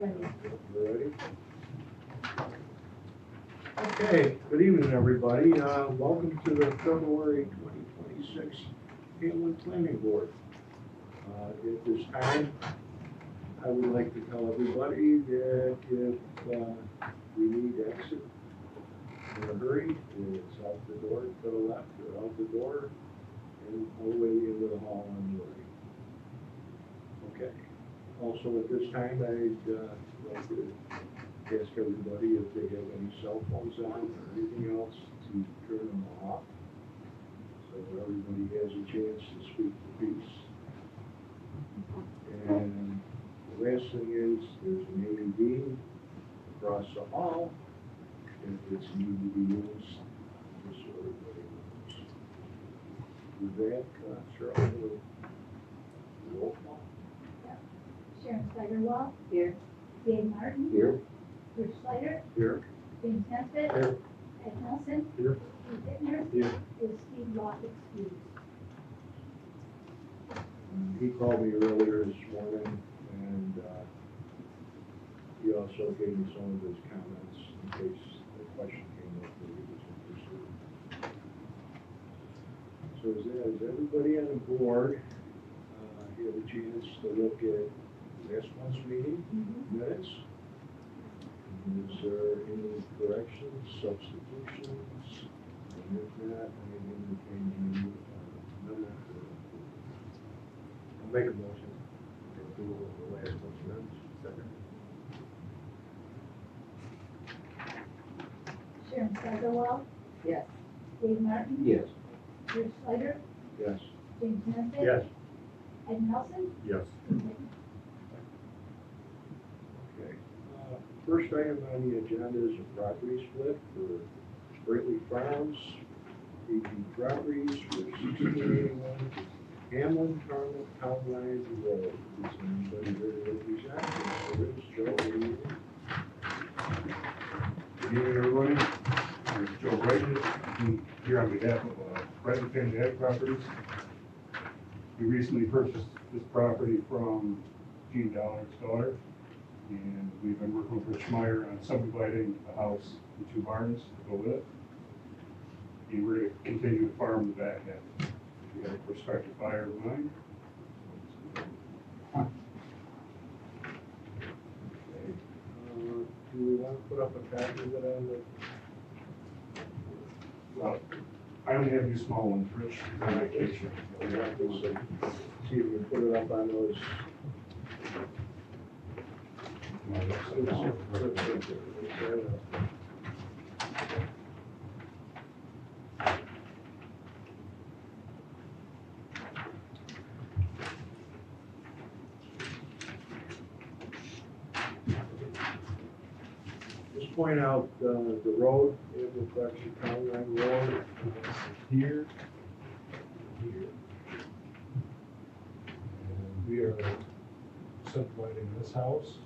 Ready? Okay, good evening, everybody. Welcome to the February 2026 Hamlin Planning Board. At this time, I would like to tell everybody that if we need exit in a hurry, it's out the door to the left or out the door and all the way into the hall on the right. Okay. Also, at this time, I'd like to ask everybody if they have any cell phones on or anything else to turn them off, so that everybody has a chance to speak the piece. And the last thing is, there's an AED across the hall, if it's needed to be used, just so everybody knows. With that, Cheryl, will roll call. Sharon Steigerwald. Here. Dave Martin. Here. Bruce Schleider. Here. James Nesbitt. Here. Ed Nelson. Here. Steve Bittner. Here. Is Steve Locke excused? He called me earlier this morning, and he also gave me some of his comments in case the question came up that he was interested. So is everybody on the board had a chance to look at last month's meeting minutes? Is there any corrections, substitutions? And if not, I entertain you amendment. I'll make a motion to approve the last month's minutes. Second. Sharon Steigerwald. Yes. Dave Martin. Yes. Bruce Schleider. Yes. James Nesbitt. Yes. Ed Nelson. Yes. Steve Bittner. Okay. First item on the agenda is a property split for Brightly Farms, AG Properties for 1681 Hamlin Town Line Road. Is anybody here to represent? Yes, there is. Joe, good evening. Good evening, everybody. I'm Joe Brightly, I'm here on behalf of Brightly Family Ag Properties. We recently purchased this property from Gene Dollar's daughter, and we've been working with Rich Meyer on subdividing the house and 2 barns to go with it. And we're going to continue to farm the back end. We have a prospective buyer of mine. Okay. Do we want to put up a copy of it on the? Well, I only have 2 small ones, Rich, on vacation. See if we can put it up on those. Just point out the road, it reflects the Town Line Road here, here. And we are subdividing this house,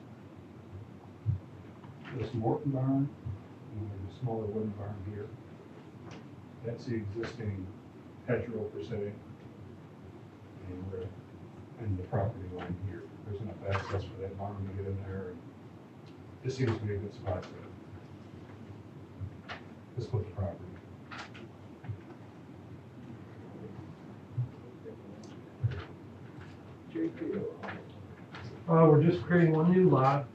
this Morton barn, and there's a smaller wooden barn here. That's the existing hedgerow per se. And we're in the property line here. There's enough access for that barn to get in there. And this seems to be a good spot for it. This was the property. JP. We're just creating one new lot,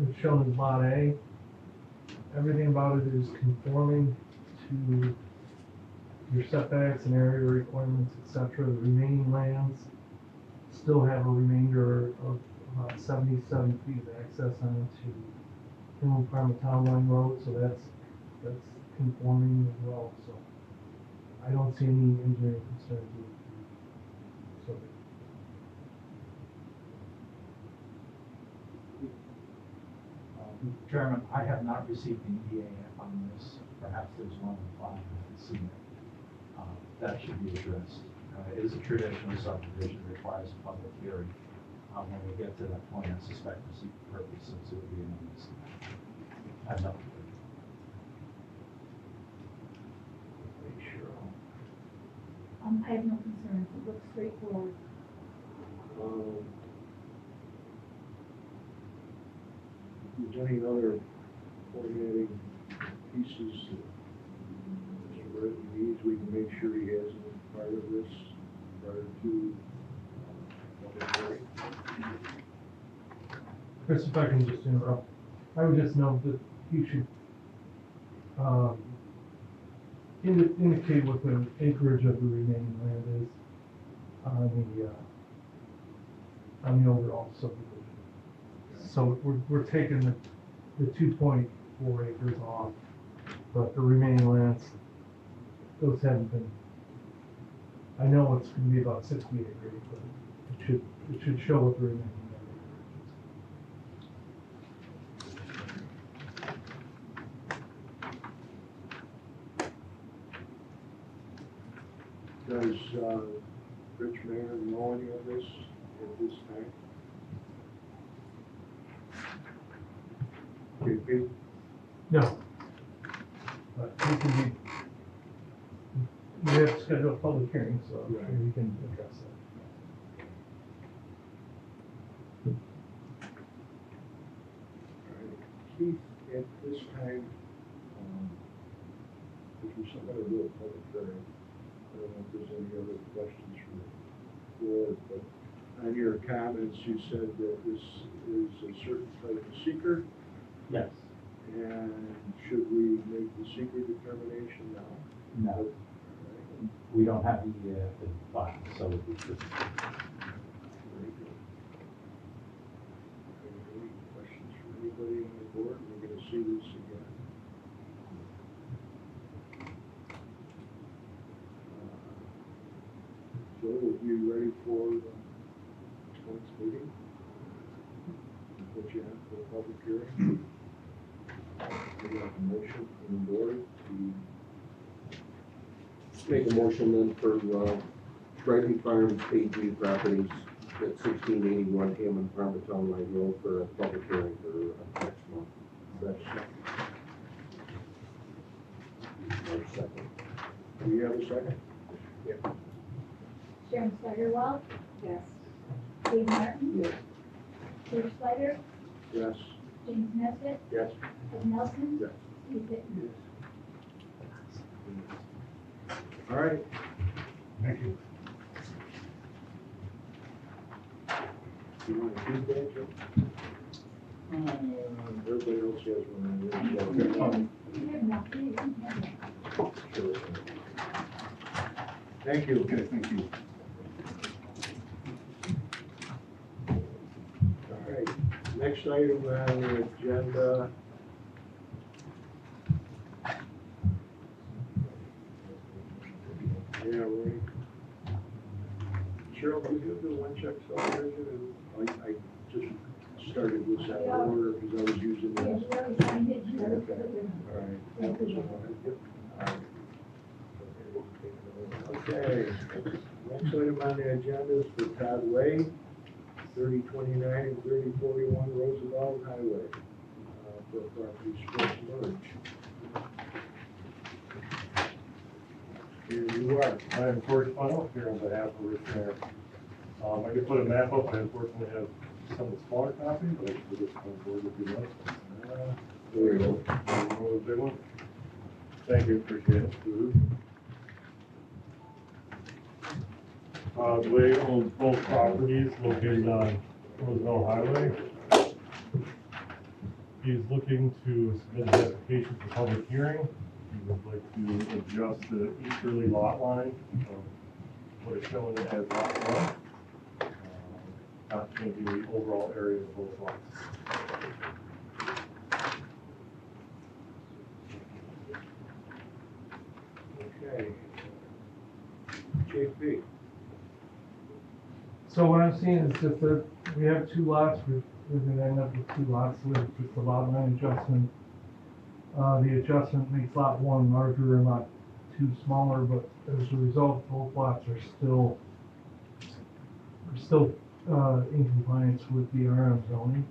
it's shown as Lot A. Everything about it is conforming to your setbacks and area requirements, etc. The remaining lands still have a remainder of about 77 feet of access onto Hamlin Farm Town Line Road, so that's conforming as well, so I don't see any engineering concerns with the subject. Chairman, I have not received an EAF on this. Perhaps there's one on the file, I haven't seen it. That should be addressed. It is a traditional subdivision, requires a public hearing. When we get to that point, I suspect for secret purposes, it would be anonymous. I have nothing. I have no concerns. It looks straightforward. there's any other formatting pieces that Mr. Bradley needs, we can make sure he has it as part of this prior to public hearing. Chris, if I can just interrupt, I would just note that you should, indicate what the acreage of the remaining land is on the overall subdivision. So we're taking the 2.4 acres off, but the remaining lands, those haven't been, I know it's gonna be about 60 acres, but it should show what the remaining land Does Rich Mayer know any of this at this time? JP? No. But we can be, we have to schedule a public hearing, so I'm sure we can address that. All right. Keith, at this time, if we're still gonna do a public hearing, I don't know if there's any other questions from the board, but on your comments, you said that this is a certain type of seeker, Yes. and should we make the seeker determination now? No, All right. we don't have the file, so we just, Very good. Any questions from anybody on the board? We're gonna see this again. So we'll be ready for next meeting. Put you on for a public hearing. We have a motion from the board to Make a motion then for, Brighton Farms AG properties at 1681 Hammond Farmertown Line Road for a public hearing for next month. second. March 2nd. Do we have a second? Sharon Steigerwald? Yes. Dave Martin? Yes. George Slider? Yes. James Nesbitt? Yes. Ed Nelson? Yes. Steve Bittner? All right. Thank you. You want to do that, Joe? Everybody else has one. You have nothing, you don't have that. Sure. Thank you. Okay, thank you. All right, next item on the agenda. Yeah, right. Cheryl, can you do one check subdivision? And I just started this out of order because I was using Yeah, this. you already signed it, you already Okay. put it in. All right, that was one. Yep. Okay, next item on the agenda is for Todd Way, 3029 and 3041 Roosevelt Highway, for property split merge. Here you are. I am George Funnell here on behalf of Rich Mayer. I could put a map up, I unfortunately have some of the smaller copy, but I should just on board if you like. There you go. One of the big one. Thank you, appreciate it. The way owns both properties located on Roosevelt Highway. He is looking to submit his application for public hearing. He would like to adjust the easterly lot line from what is shown as lot one, not changing the overall area of both lots. Okay. JP. So what I'm seeing is just that we have two lots, we're gonna end up with two lots with just a lot line adjustment. The adjustment makes lot one larger and lot two smaller, but as a result, both lots are still in compliance with the RM zoning.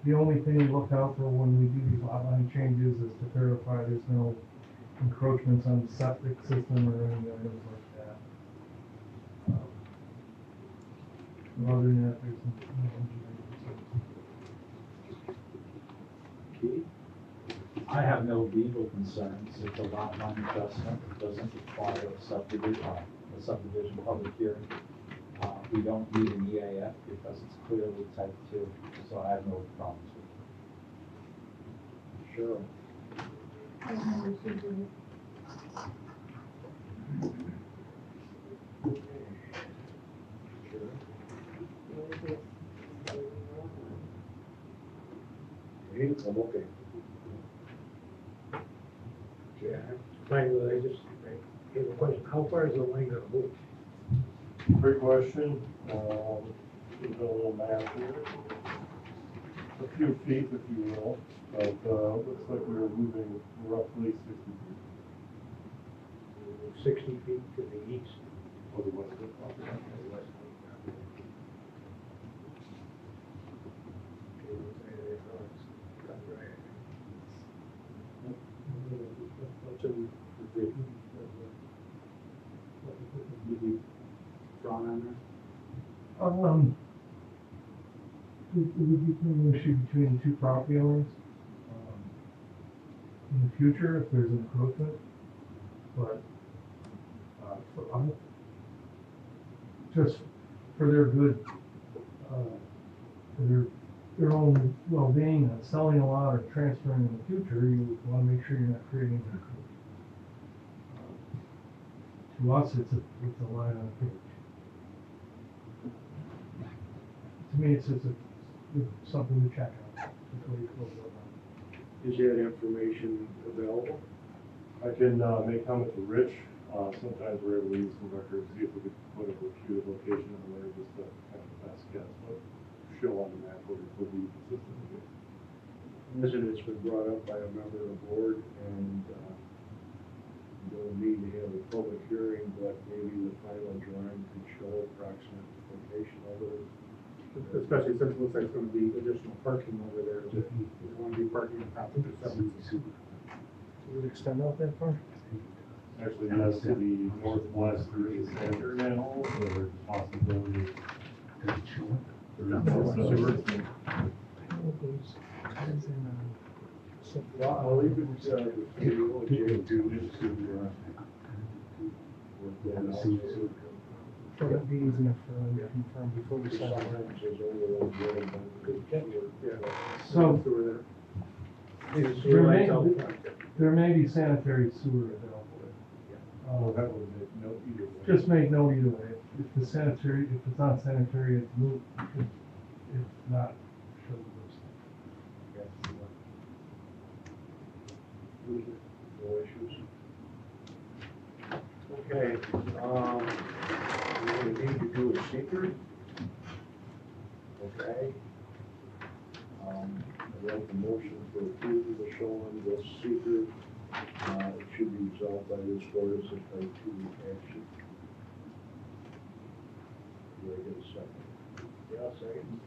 The only thing we look out for when we do these lot line changes is to verify there's no encroachments on the septic system or any items like that. Other than that, there's no engineering concerns. I have no legal concerns. It's a lot line adjustment. It doesn't require a subdivision public hearing. We don't need an EAF because it's clearly type 2, so I have no problems with Sure. I've never seen Hey, I'm okay. Yeah, finally, I just have a question. How far is the line gonna move? Great question. There's a little map here. A few feet, if you will, but, looks like we're moving roughly 60 feet 60 feet to the east. or the west of the property. What's in the vision? Did you drawn on there? It would be an issue between the two property owners. In the future, if there's an encroachment, but, just for their good, for their own well-being, selling a lot or transferring in the future, you wanna make sure you're not creating an encroachment. To us, it's a line on a page. To me, it's something to check out before you close it up. Is that information available? I can, make comment to Rich. Sometimes we're able to use some records, see if we could put a computer location in there, just to kind of best guess, but show on the map where it would be consistent with it. Listen, it's been brought up by a member of the board, and don't need to have a public hearing, but maybe the final drawing can show approximate location of it. Especially since it looks like it's gonna be additional parking over there, that you want to be parking on top of the 70. Would it extend out that far? Actually, yes, to the northwest, there is a sanitary manhole, so there's a possibility. There is also- Well, I'll leave it to you, Jay, Just to, work that out. So that'd be easy enough for them to confirm before we sign. Sometimes there's only one building, but So, Sewer there. it's There may- lights out front. there may be sanitary sewer available. well, that would make no either way. Just make note either way, if the sanitary, if it's not sanitary, it's moot, if not, show the list. No issues. Okay, we need to do a secret. Okay. I'd like a motion for approval of showing the secret. It should be resolved by this board as a type 2 action. Do I get a second? Yeah, second.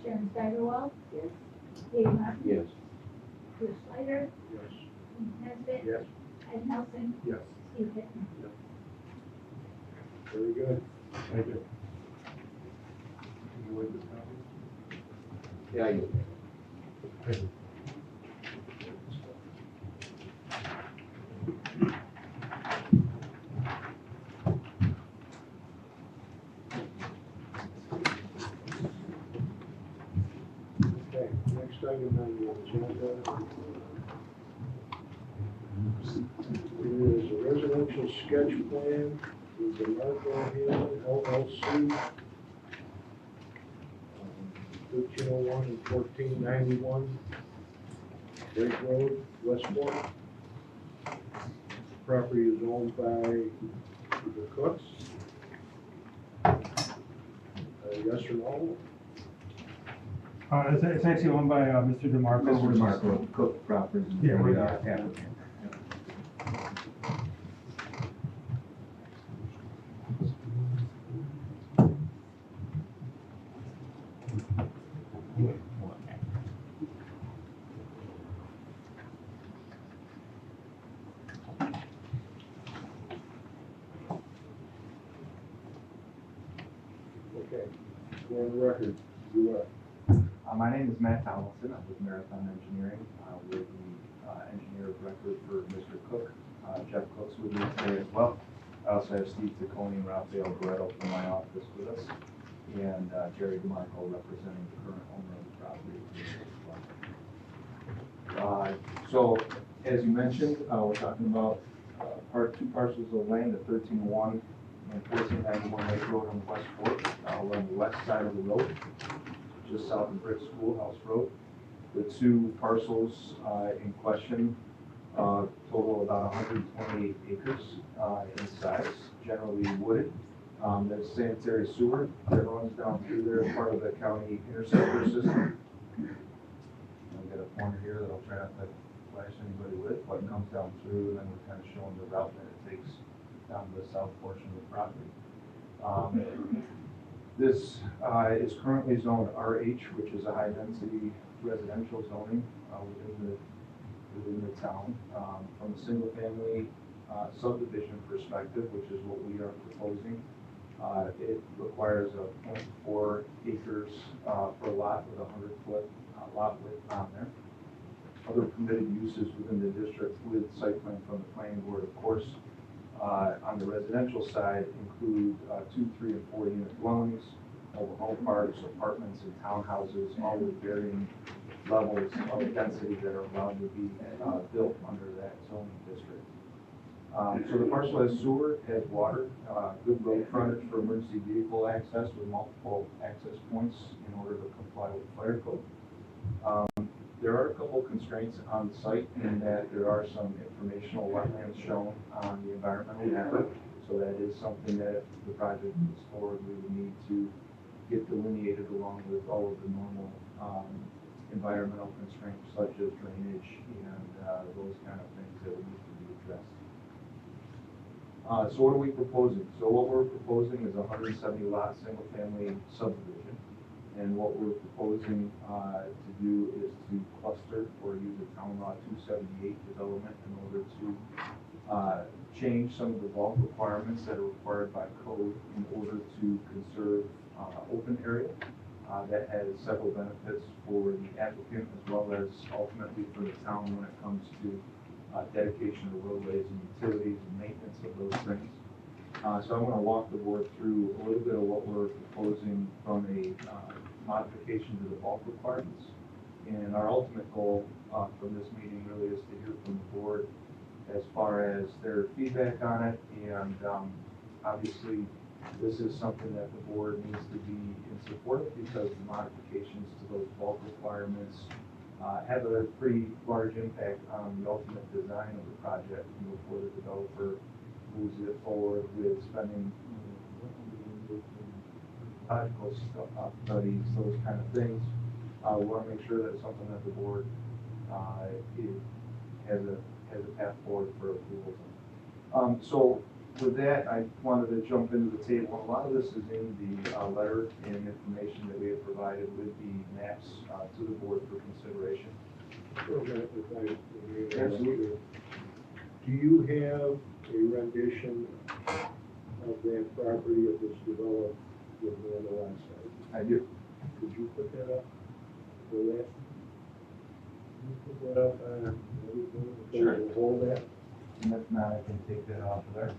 Sharon Steigerwald. Yes. Dave Martin. Yes. Bruce Slider. Yes. Keith Nesbit. Yes. Ed Nelson. Yes. Steve Hitton. Very good. Thank you. Can you wait this copy? Yeah, you. Okay, next item on the agenda is a residential sketch plan with the Marco Hill LLC. 1301 and 1491 Lake Road, Westport. Property is owned by the Cooks. Yes or no? It's actually owned by Mr. DeMarco. Mr. DeMarco, Cook Properties. Yeah, we're the applicant. Okay, go on the record, you are. My name is Matt Tomlinson. I'm with Marathon Engineering. We're the engineer of record for Mr. Cook. Jeff Cook's with me today as well. I also have Steve Taccone and Rafael Barretto from my office with us, and Jerry DeMarco representing the current owner of the property. So, as you mentioned, we're talking about two parcels of land at 1301 and 1491 Lake Road on the West Fork. We're on the west side of the road, just south of Brick Schoolhouse Road. The two parcels in question total about 128 acres in size, generally wooded. There's sanitary sewer that runs down through there, part of the county interceptor system. I've got a pointer here that I'll try not to flash anybody with, but it comes down through, and then we're kind of showing the route that it takes down to the south portion of the property. This is currently zoned RH, which is a high-density residential zoning within the town. From a single-family subdivision perspective, which is what we are proposing, it requires a 0.4 acres per lot with a 100-foot lot width on there. Other permitted uses within the district with site plan from the planning board, of course, on the residential side include 2, 3, and 4 unit dwellings, mobile home parks, apartments, and townhouses, all with varying levels of density that are allowed to be built under that zoning district. So the parcel has sewer, has water, good road frontage for emergency vehicle access with multiple access points in order to comply with fire code. There are a couple constraints on the site in that there are some informational wetlands shown on the environmental mapper. So that is something that if the project moves forward, we would need to get delineated along with all of the normal environmental constraints such as drainage and those kind of things that would need to be addressed. So what are we proposing? So what we're proposing is a 170 lot single family subdivision. And what we're proposing to do is to cluster or use a town law 278 development in order to change some of the bulk requirements that are required by code in order to conserve open area. That has several benefits for the applicant as well as ultimately for the town when it comes to dedication of roadways and utilities and maintenance of those things. So I'm going to walk the board through a little bit of what we're proposing from a modification to the bulk requirements. And our ultimate goal from this meeting really is to hear from the board as far as their feedback on it. And obviously, this is something that the board needs to be in support of because the modifications to those bulk requirements have a pretty large impact on the ultimate design of the project before the developer moves it forward with spending logical studies, those kind of things. We want to make sure that it's something that the board has a path forward for approval. So with that, I wanted to jump into the table. A lot of this is in the letter and information that we have provided with the maps to the board for consideration. Absolutely. Do you have a rendition of that property that was developed with the last site? I do. Could you put that up for that? Can you put that up on? Sure. Hold that. And if not, I can take that off of there.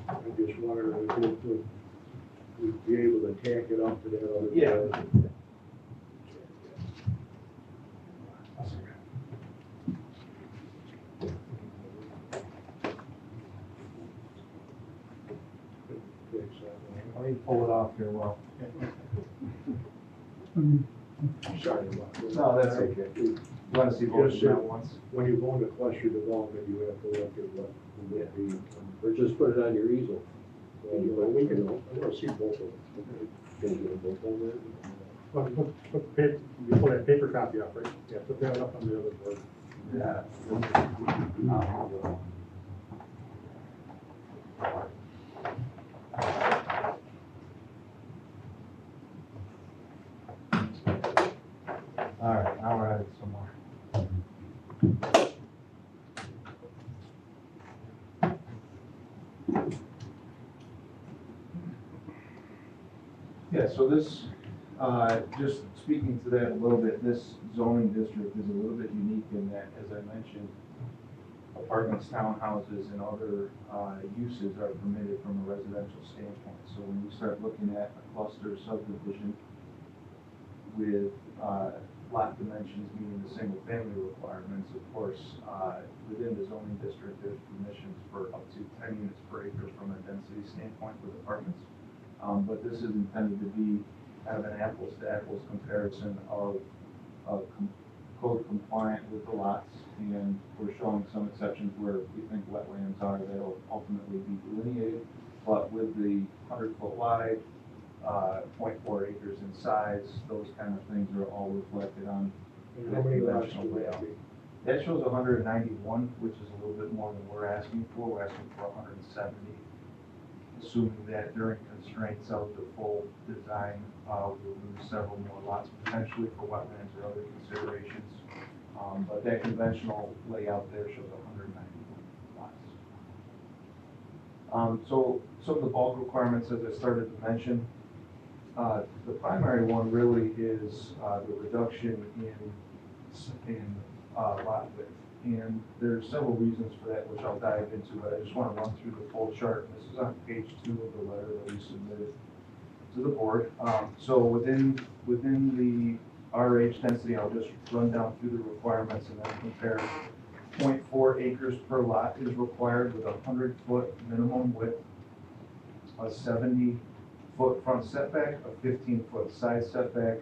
I just wanted to we'd be able to tack it up to that other. Yeah. Let me pull it off here, well. Sorry about that. No, that's okay. You want to see both of them at once? When you go into cluster development, you have to look at what would be, or just put it on your easel. So, you know, we can, I want to see both of them. Can you get both of them? Put paper, you pull that paper copy up, right? Yeah, put that up on the other board. Yeah. Yeah, so this, just speaking to that a little bit, this zoning district is a little bit unique in that, as I mentioned, apartments, townhouses, and other uses are permitted from a residential standpoint. So when you start looking at a cluster subdivision with lot dimensions meeting the single-family requirements, of course, within the zoning district, there's permissions for up to 10 units per acre from a density standpoint with apartments. But this is intended to be kind of an apples-to-apples comparison of code compliant with the lots, and we're showing some exceptions where we think wetlands are, that'll ultimately be delineated, but with the 100-foot wide, 0.4 acres in size, those kind of things are all reflected on And the how many lots conventional would that layout. be? That shows 191, which is a little bit more than we're asking for. We're asking for 170, assuming that during constraints of the full design, we'll lose several more lots potentially for wetlands or other considerations. But that conventional layout there shows 191 lots. So some of the bulk requirements, as I started to mention, the primary one really is the reduction in lot width. And there's several reasons for that, which I'll dive into, but I just want to run through the full chart. This is on page 2 of the letter that we submitted to the board. So within the RH density, I'll just run down through the requirements and then compare. 0.4 acres per lot is required with a 100-foot minimum width, a 70-foot front setback, a 15-foot side setback,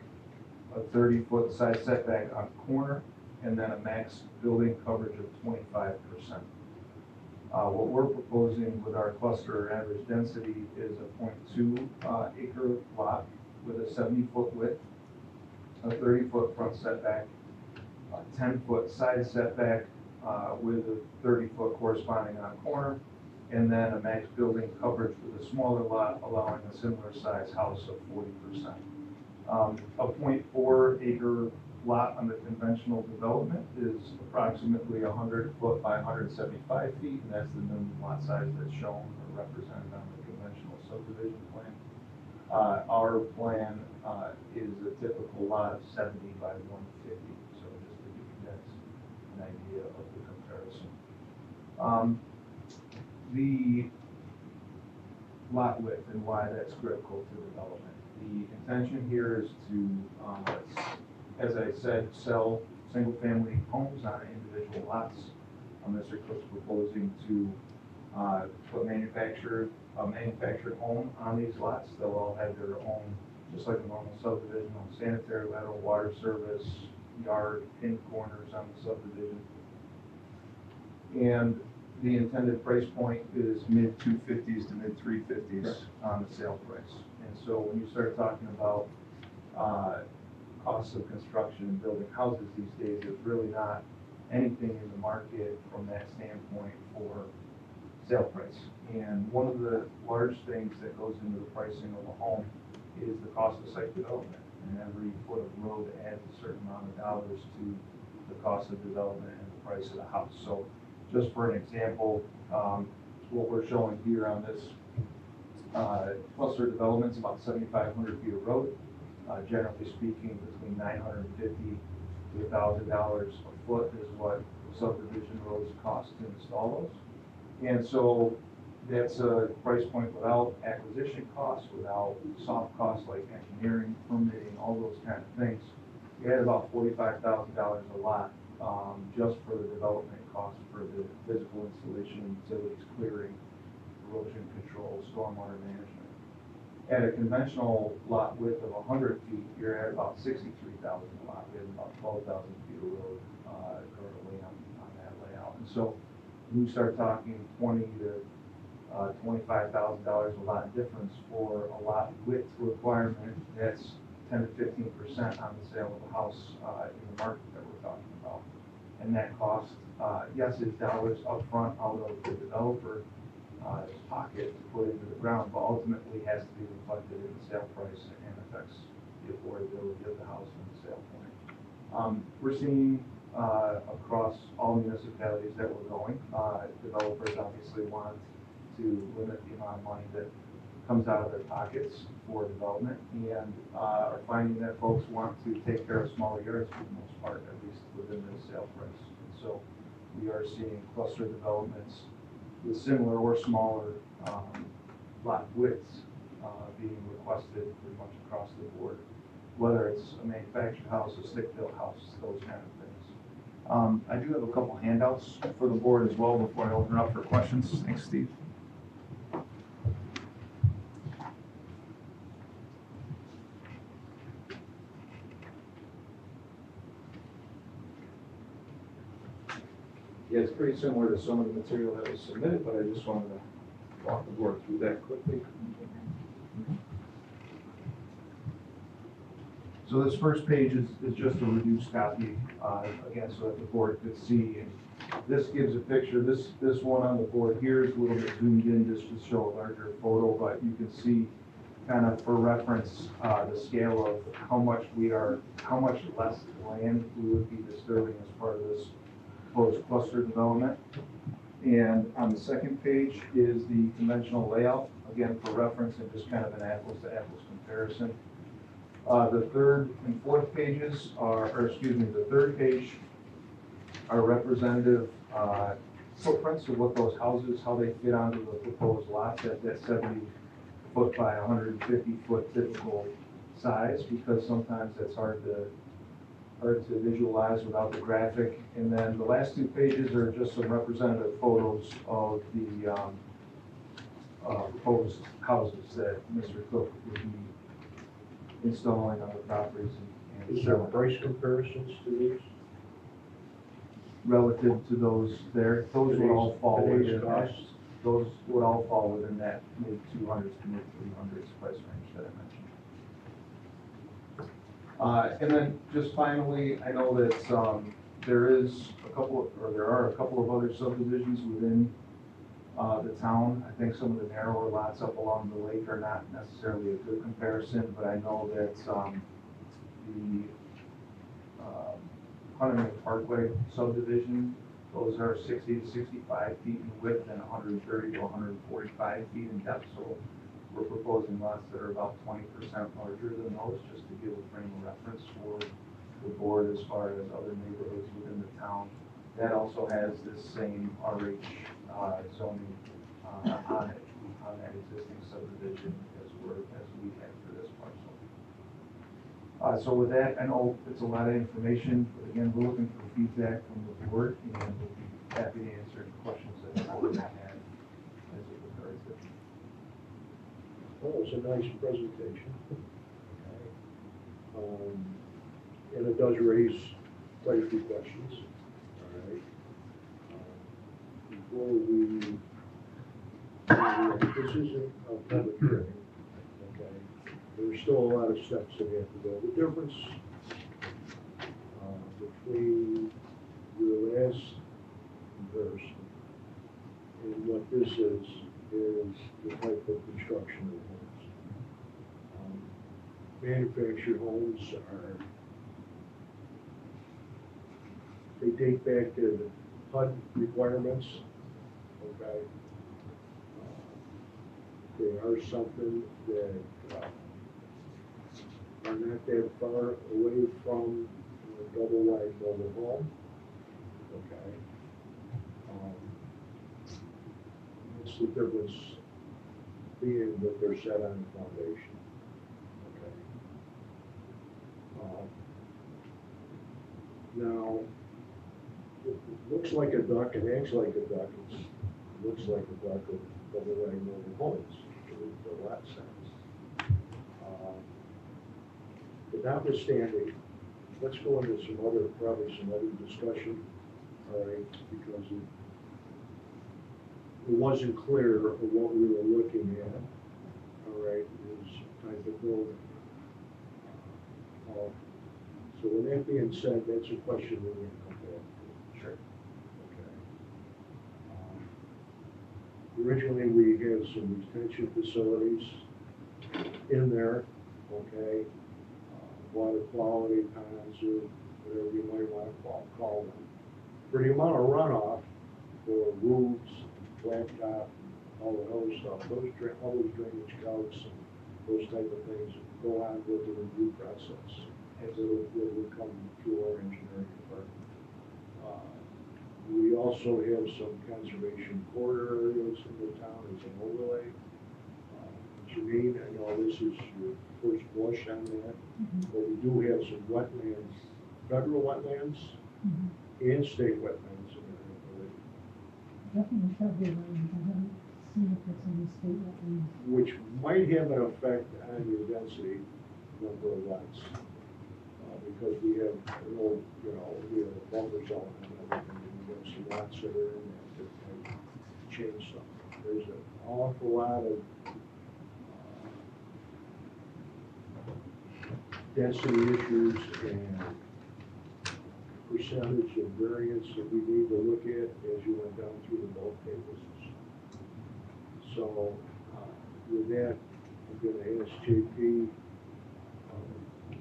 a 30-foot side setback on corner, and then a max building coverage of 25%. What we're proposing with our cluster average density is a 0.2 acre lot with a 70-foot width, a 30-foot front setback, a 10-foot side setback with a 30-foot corresponding on corner, and then a max building coverage with a smaller lot allowing a similar size house of 40%. A 0.4 acre lot on the conventional development is approximately 100 foot by 175 feet, and that's the minimum lot size that's shown or represented on the conventional subdivision plan. Our plan is a typical lot of 70 by 150, so just to give you guys an idea of the comparison. The lot width and why that's critical to development. The intention here is to, as I said, sell single-family homes on individual lots. Mr. Cook's proposing to put a manufactured home on these lots. They'll all have their own, just like a normal subdivision, sanitary, lateral, water service, yard, pin corners on the subdivision. And the intended price point is mid-250s to mid-350s on the sale price. And so when you start talking about costs of construction and building houses these days, there's really not anything in the market from that standpoint for sale price. And one of the large things that goes into the pricing of a home is the cost of site development. And every foot of road adds a certain amount of dollars to the cost of development and the price of the house. So just for an example, what we're showing here on this cluster development is about 7,500 feet of road. Generally speaking, between $950 to $1,000 a foot is what subdivision roads cost to install those. And so that's a price point without acquisition costs, without soft costs like engineering, permitting, all those kind of things. We had about $45,000 a lot just for the development costs for the physical installation, utilities, clearing, erosion control, stormwater management. At a conventional lot width of 100 feet, you're at about 63,000 a lot. We have about 12,000 feet of road currently on that layout. And so when you start talking $20,000 to $25,000 a lot difference for a lot width requirement, that's 10 to 15% on the sale of a house in the market that we're talking about. And that cost, yes, is dollars upfront out of the developer pocket to put into the ground, but ultimately has to be reflected in the sale price and affects the affordability of the house from the sale point. We're seeing across all municipalities that we're going, developers obviously want to limit the amount of money that comes out of their pockets for development, and are finding that folks want to take care of smaller yards for the most part, at least within the sale price. And so we are seeing cluster developments with similar or smaller lot widths being requested pretty much across the board, whether it's a manufactured house, a stick-built house, those kind of things. I do have a couple handouts for the board as well before I open it up for questions. Thanks, Steve. Yeah, it's pretty similar to some of the material that was submitted, but I just wanted to walk the board through that quickly. So this first page is just a reduced copy, again, so that the board could see. And this gives a picture. This one on the board here is a little bit zoomed in just to show a larger photo, but you can see kind of for reference the scale of how much less land we would be disturbing as part of this proposed cluster development. And on the second page is the conventional layout, again for reference and just kind of an apples to apples comparison. The third and fourth pages the third page are representative footprints of what those houses, how they fit onto the proposed lots at that 70 foot by 150 foot typical size, because sometimes that's hard to visualize without the graphic. And then the last two pages are just some representative photos of the proposed houses that Mr. Cook would be installing on the properties and Is there price comparisons to these? relative to those there, those would all fall Today's within that. costs? Those would all fall within that mid 200s to mid 300s price range that I mentioned. And then just finally, I know that there are a couple of other subdivisions within the town. I think some of the narrower lots up along the lake are not necessarily a good comparison, but I know that the Huntington Parkway subdivision, those are 60 to 65 feet in width and 130 to 145 feet in depth. So we're proposing lots that are about 20% larger than those, just to give a frame of reference for the board as far as other neighborhoods within the town. That also has this same RH zoning on that existing subdivision as we have for this parcel. So with that, I know it's a lot of information, but again, we're looking for feedback from the board, and we'll be happy to answer any questions that the board may have as it regards it. Well, it's a nice presentation. And it does raise quite a few questions. All right. Before this isn't a public hearing, okay? There's still a lot of steps that we have to go. The difference between your last comparison and what this is the type of construction of homes. Manufactured homes they date back to the HUD requirements, okay? They are something that are not that far away from a double wide mobile home, okay? What's the difference being that they're set on a foundation, okay? Now, it looks like a duck, it acts like a duck, it looks like a duck of double wide mobile homes, the lot size. But notwithstanding, let's go into probably some other discussion, all right, because it wasn't clear what we were looking at, all right, is type of building. So with that being said, that's a question we're going to come back to. Sure. Okay. Originally, we had some retention facilities in there, okay? Water quality ponds, or whatever you might want to call them. For the amount of runoff for roofs, blacktop, all the other stuff, all those drainage calcs and those type of things go on with the review process as it will come through our engineering department. We also have some conservation corridor areas in the town as an overlay. Janine, I know this is your first blush on that, but we do have some wetlands, federal wetlands and state wetlands in our overlay, Definitely shall be around, I haven't seen if it's in the state wetlands. which might have an effect on your density number of lots. Because we have an old, we have a buffer zone and everything, and we have some lots that are in that might change something. There's an awful lot of density issues and percentage of variance that we need to look at as you went down through the bulk tables. So, with that, I'm gonna ask JP,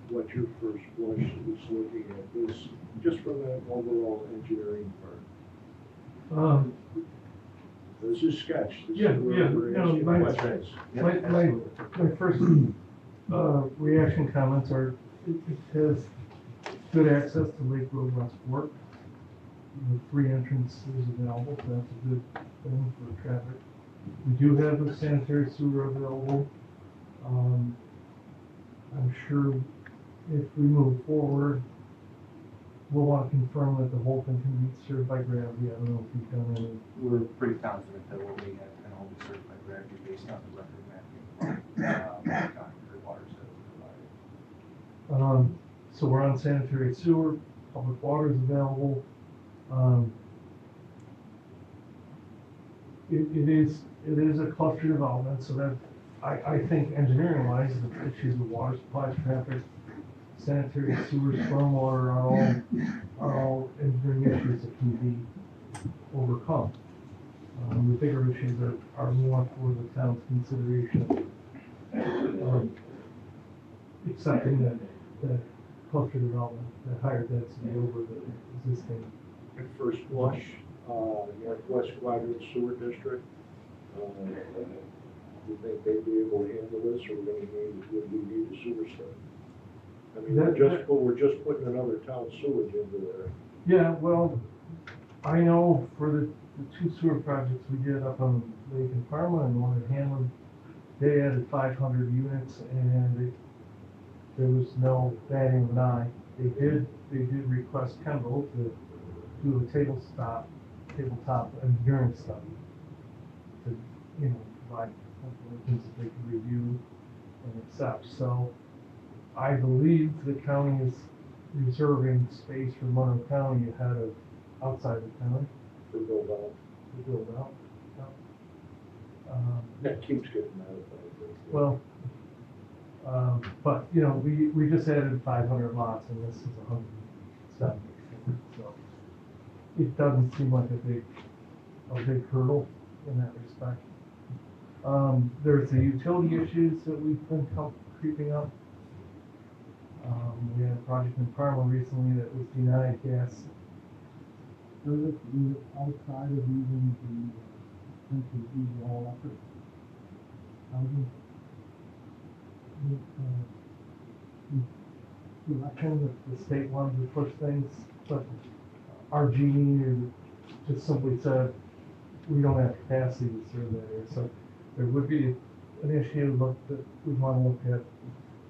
what your first blush is looking at this, just from an overall engineering part. This is sketch. This is Yeah, where yeah, we're no, asking my- questions. My first, reaction comments are, it has good access to Lake Road West Fork. With 3 entrances available, so that's a good thing for traffic. We do have a sanitary sewer available. I'm sure if we move forward, we'll want to confirm that the whole thing can be served by gravity. I don't know if you've done any. We're pretty confident that what we have can all be served by gravity based on the record mapping, concrete waters that we provided. So we're on sanitary sewer, public water is available. It is a cluster development, so that, I think engineering wise, the issues with water supply, traffic, sanitary sewer, stormwater are all engineering issues that can be overcome. The bigger issues are more for the town's consideration. Accepting that cluster development, that higher density over the existing. At first blush, Northwest Quadrant Sewer District, you think they'd be able to handle this, or would we need a sewer study? I mean, we're just putting another town sewage into there. Yeah, well, I know for the 2 sewer projects we did up on Lake and Parma and one at Hanlon, they added 500 units and there was no batting of an eye. They did request Kendall to do a tabletop engineering study to, provide things that they could review and accept. So I believe the county is reserving space for Monroe County ahead of outside the county For build out. to build out. That keeps getting modified. Well, but, we just added 500 lots and this is 170. So it doesn't seem like a big hurdle in that respect. There's the utility issues that we've been creeping up. We had a project in Parma recently that was denied gas. Service outside of using the, essentially using all electric housing. The election, the state wanted to push things, but our GE just simply said, we don't have capacity to serve that area. So there would be an issue that we want to look at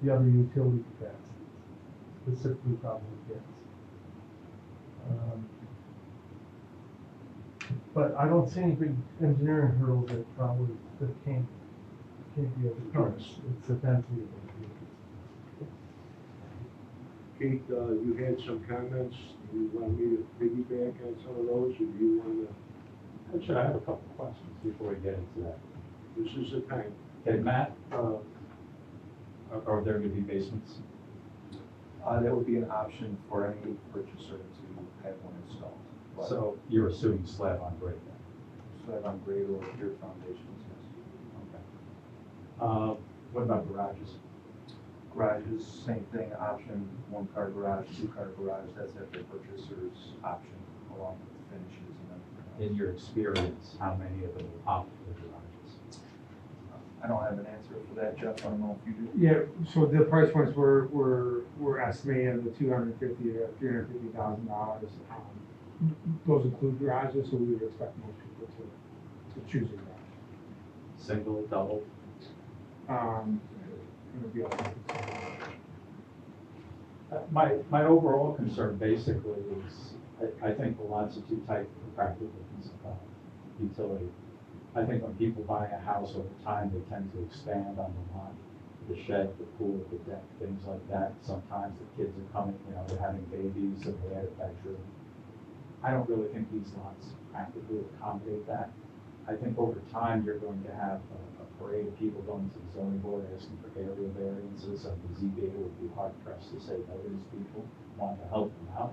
the other utility capacity, specifically probably gas. But I don't see any big engineering hurdles that can't be overcome. It's the density of it. Kate, you had some comments. Do you want me to piggyback on some of those, or do you want to? Actually, I have a couple of questions before we get into that. This is the time. Okay, Matt, are there going to be basements? That would be an option for any purchaser to have one installed. But So you're assuming slab on grade then? slab on grade or pure foundations, yes. Okay. What about garages? Garages, same thing, option, 1-car garage, 2-car garage, that's at the purchaser's option, along with the finishes and everything else. In your experience, how many of them opt for the garages? I don't have an answer for that, Jeff, I don't know if you do. Yeah, so the price points we're estimating the $250,000 to $350,000. Those include garages, so we would expect most people to choose a garage. Single, double? It would be all right. My overall concern basically is, I think the lots are too tight for practical utility. I think when people buy a house over time, they tend to expand on the lot, the shed, the pool, the deck, things like that. Sometimes the kids are coming, they're having babies and they add a bedroom. I don't really think these lots practically accommodate that. I think over time, you're going to have a parade of people going to the zoning board asking for area variances, and the ZBA would be hard pressed to say no to these people, want to help them out,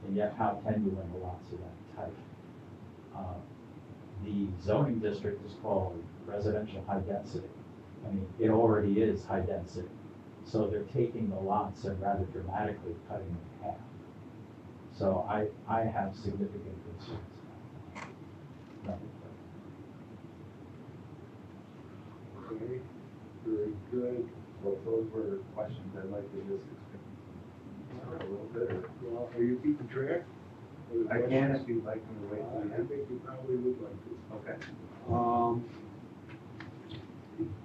and yet how can you when the lots are that tight? The zoning district is called residential high density. I mean, it already is high density. So they're taking the lots and rather dramatically cutting them in half. So I have significant concerns about that. Okay, very good. So if those were questions, I'd like to just expand a little bit, or Well, are you keeping track? I can if you'd like me to wait. I think you probably would like to. Okay.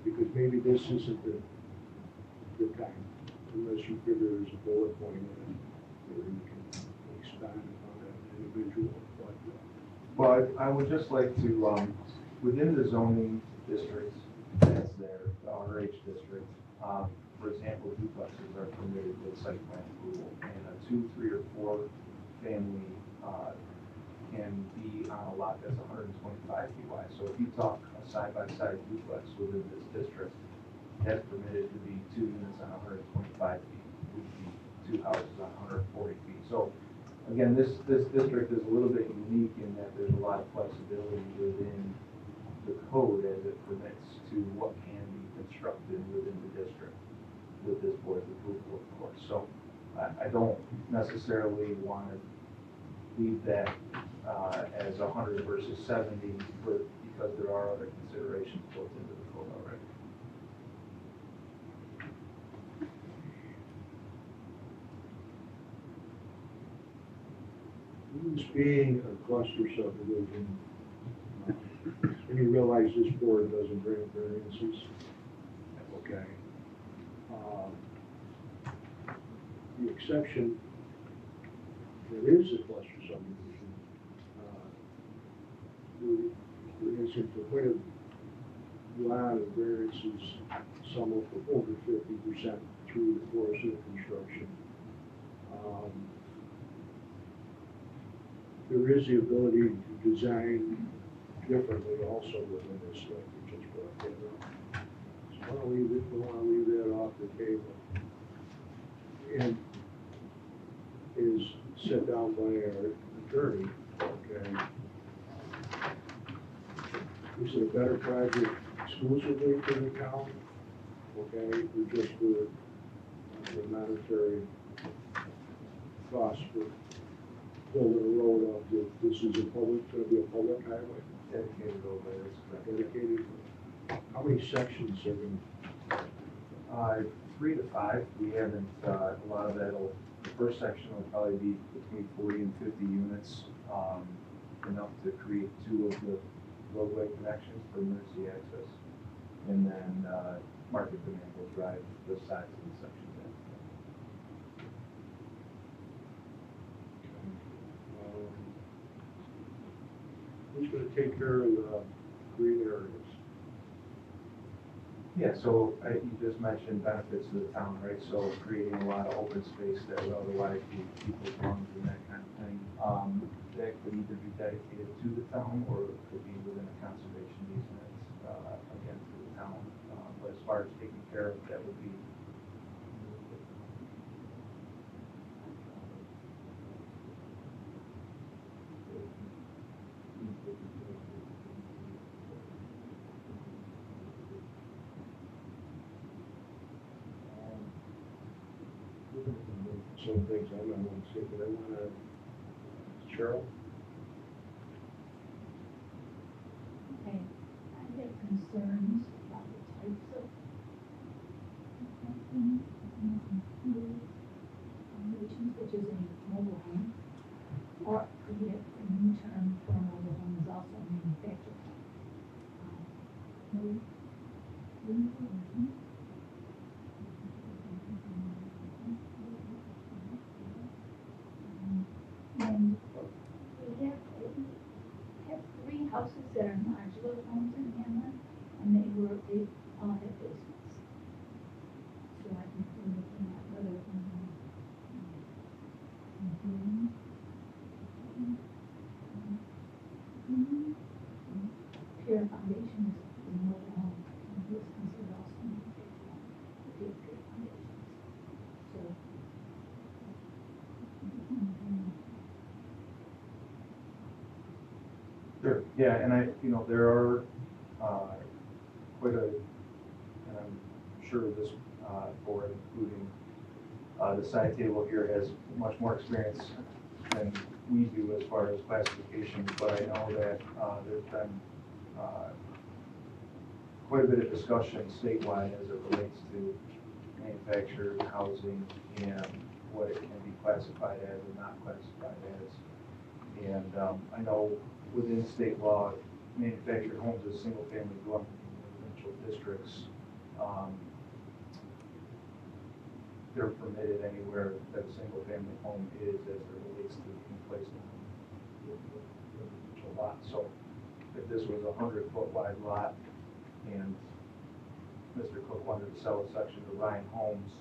Because maybe this isn't the time, unless you figure there's a bullet point in it, where you can expand upon that individual, but, Well, I would just like to, within the zoning districts, that's there, the RH district, for example, duplexes are permitted with site plan approval, and a 2, 3, or 4 family, can be on a lot that's 125 feet wide. So if you talk a side-by-side duplex within this district, that's permitted to be 2 units on 125 feet, would be 2 houses on 140 feet. So again, this district is a little bit unique in that there's a lot of flexibility within the code as it permits to what can be constructed within the district with this board's approval, of course. So I don't necessarily want to leave that as 100 versus 70 because there are other considerations built into the code already. This being a cluster subdivision, and you realize this board doesn't grant variances, okay? The exception, there is a cluster subdivision, there isn't quite a lot of variances, some of over 50% through the course of construction. There is the ability to design differently also within this stuff, which is brought together. So we want to leave that off the table. And is set down by our attorney, okay? Is it a better project exclusively for the town, okay, or just for the monetary cost for building a road up to, this is going to be a public highway? Dedicated roadway, that's correct. Dedicated. How many sections are going 3 to 5. We haven't, a lot of that'll, the first section will probably be between 40 and 50 units, enough to create 2 of the roadway connections for emergency access. And then, market demand will drive the size of the sections. who's going to take care of the green areas? Yeah, so you just mentioned benefits to the town, right? So creating a lot of open space that would otherwise be people's lungs and that kind of thing. That could either be dedicated to the town or it could be within a conservation easement, again, to the town. But as far as taking care of, that would be Some things I might want to say, but I want to, Cheryl? Okay, I have concerns about the And we have three houses that are modular homes in Hamlet, and they all have basements. So I think we're looking at whether, Pier foundation is a mobile home, and this considered also a big home, the pier foundations. So. Sure, yeah, and there are, quite a, and I'm sure this, board, including, the side table here has much more experience than we do as far as classification, but I know that, there's been, quite a bit of discussion statewide as it relates to manufactured housing and what it can be classified as and not classified as. And, I know within state law, manufactured homes as single-family dwelling in residential districts, they're permitted anywhere that a single-family home is as it relates to being placed on the residential lot. So if this was a 100-foot wide lot and Mr. Cook wanted to sell a section to Ryan Homes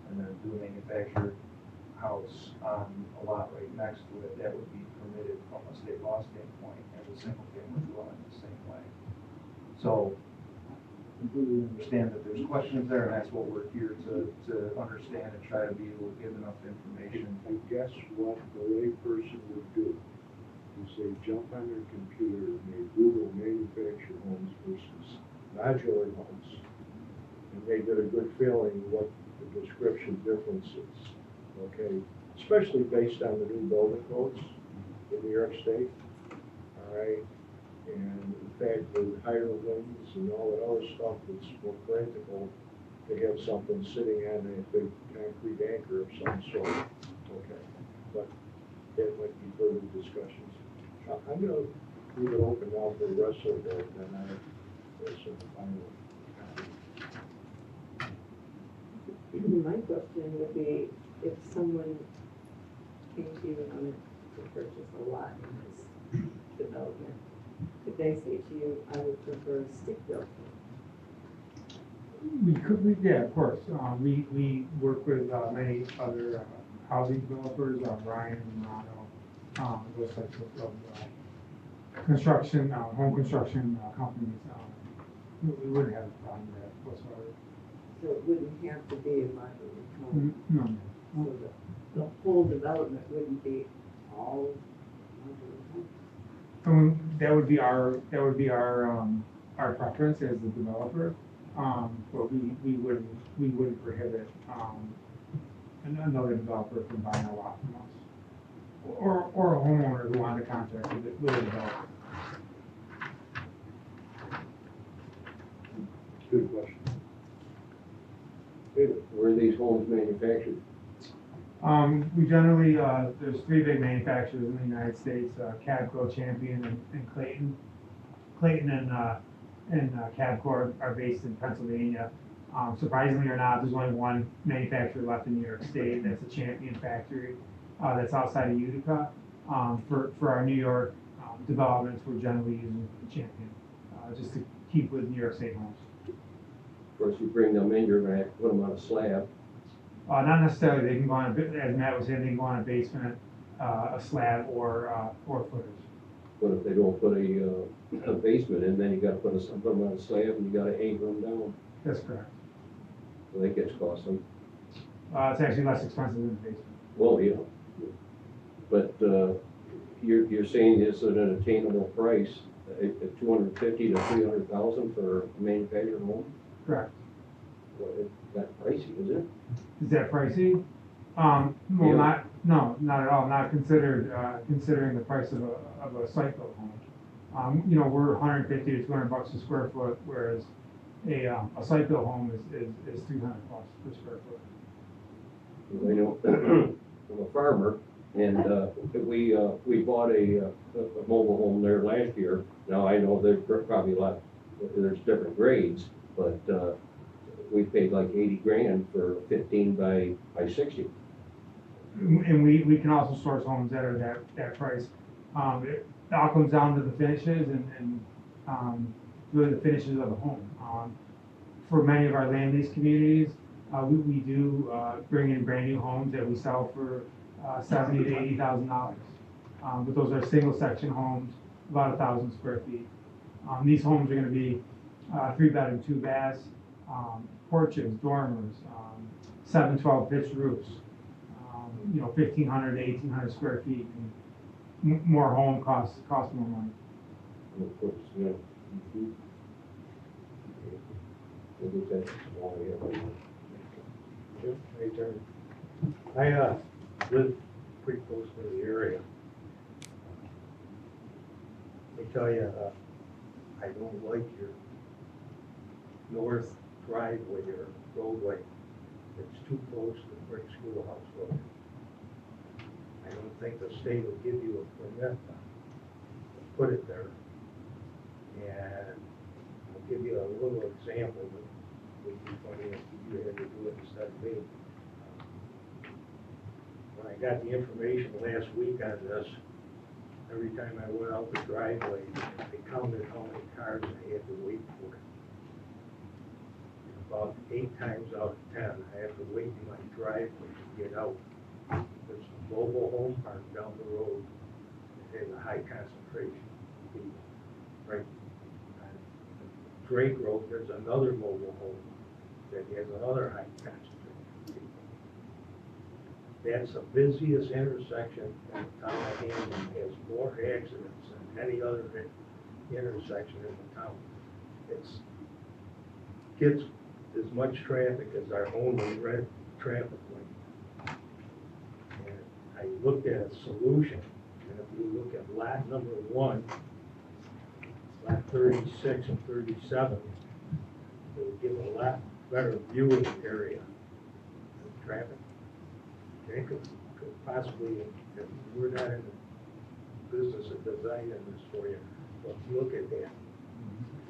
and then do a manufactured house on a lot right next to it, that would be permitted from a state law standpoint as a single-family dwelling the same way. So completely understand that there's questions there, and that's what we're here to understand and try to be able to give enough information. I guess what the layperson would do is they jump on their computer and they Google manufactured homes versus modular homes, and they get a good feeling what the description difference is, okay? Especially based on the new building codes in New York State, all right? And in fact, with higher winds and all that other stuff, it's more practical to have something sitting on a big concrete anchor of some sort, okay? But that might be further discussions. I'm gonna leave it open now for the rest of the day, then there's some final comment. My question would be, if someone came to you and wanted to purchase a lot in this development, could they say to you, I would prefer a stick-built home? Yeah, of course. We work with many other housing developers, Ryan and Morano, those types of construction, home construction companies. We wouldn't have a problem with that whatsoever. So it wouldn't have to be a modular home? No. So the whole development wouldn't be all modular homes? I mean, that would be our preference as the developer, but we wouldn't prohibit another developer from buying a lot from us, or a homeowner who wanted to contract with a developer. Good question. David, Where are these homes manufactured? We generally, there's three big manufacturers in the United States, Cavco, Champion, and Clayton. Clayton and Cavco are based in Pennsylvania. Surprisingly or not, there's only one manufacturer left in New York State. That's a Champion factory that's outside of Utica. For our New York developments, we're generally using Champion just to keep with New York State homes. Of course, you bring them in, you're gonna have to put them on a slab. Not necessarily. They can go on, as Matt was saying, they can go on a basement, a slab, or footers. But if they don't put a basement in, then you gotta put them on a slab and you gotta anchor them down. That's correct. So that gets costly. It's actually less expensive than the basement. Well, yeah. But, you're saying is it an attainable price, at 250 to 300,000 for a manufactured home? Correct. Well, it's not pricey, is it? Is that pricey? Well, Yeah. not at all. Not considered, considering the price of a site-built home. We're 150 to 200 bucks a square foot, whereas a site-built home is 300 bucks per square foot. Because I know, I'm a farmer, and, we bought a mobile home there last year. Now, I know they're probably a lot there's different grades, but, we paid like 80 grand for 15 by 60. And we can also source homes that are that price. It all comes down to the finishes and really the finishes of the home. For many of our land lease communities, we do bring in brand new homes that we sell for $70,000 to $80,000. But those are single section homes, about 1,000 square feet. These homes are going to be 3-bedroom, 2 baths, porches, dormers, 7-12 pitched roofs. 1,500 to 1,800 square feet. And more home costs more money. And of course, I think that's all I have. Hey, Terry. I live pretty close to the area. Let me tell you, I don't like your north driveway or roadway. It's too close to the brick schoolhouse road. I don't think the state will give you a permit to put it there. And I'll give you a little example that would be funny if you had to do it instead of me. When I got the information last week on this, every time I went out the driveway, they counted how many cars I had to wait for. And about 8 times out of 10, I have to wait in my driveway to get out. There's a mobile home park down the road that has a high concentration of people. Right on Drake Road, there's another mobile home that has another high concentration of people. That's the busiest intersection in the town of Hamlin. It has more accidents than any other intersection in the town. It's gets as much traffic as our only red traffic light. And I looked at a solution, and if you look at lot number 1, lot 36 and 37, it would give a lot better viewing area of traffic. They could possibly, if we're not in the business of designing this for you, but look at that.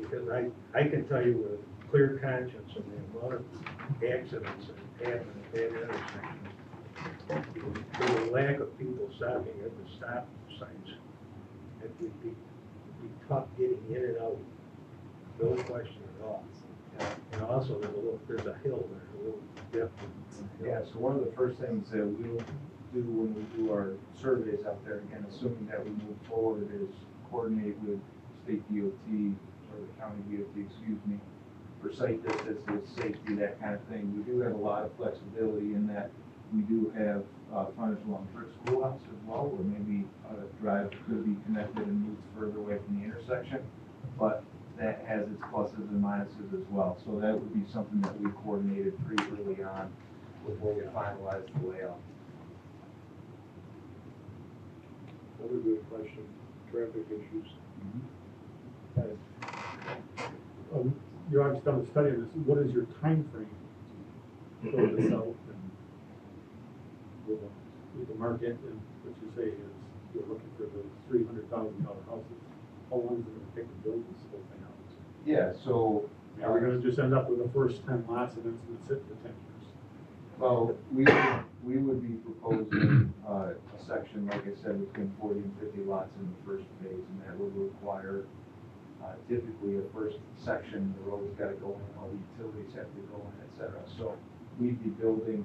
Because I can tell you with clear conscience of the amount of accidents that happen at that intersection, for the lack of people stopping at the stop signs, it would be tough getting in and out, no question at all. And also, there's a hill there, a little dip. Yeah, so one of the first things that we'll do when we do our surveys out there, again, assuming that we move forward, is coordinate with state DOT, or the county DOT, excuse me, for site distances, safety, that kind of thing. We do have a lot of flexibility in that we do have frontage along Brick Schoolhouse as well, where maybe a drive could be connected and moved further away from the intersection, but that has its pluses and minuses as well. So that would be something that we coordinated pretty early on before we finalized the layout. Another good question, traffic issues. You obviously done a study on this, what is your time frame to build this out and with the market, and what you say is you're looking for those $300,000 houses, how long is it gonna take to build this whole thing out? Yeah, so. Are we gonna just end up with the first 10 lots and then it's gonna sit for 10 years? Well, we would be proposing a section, like I said, between 40 and 50 lots in the first phase, and that would require typically a first section, the road's gotta go in, all the utilities have to go in, et cetera. So we'd be building,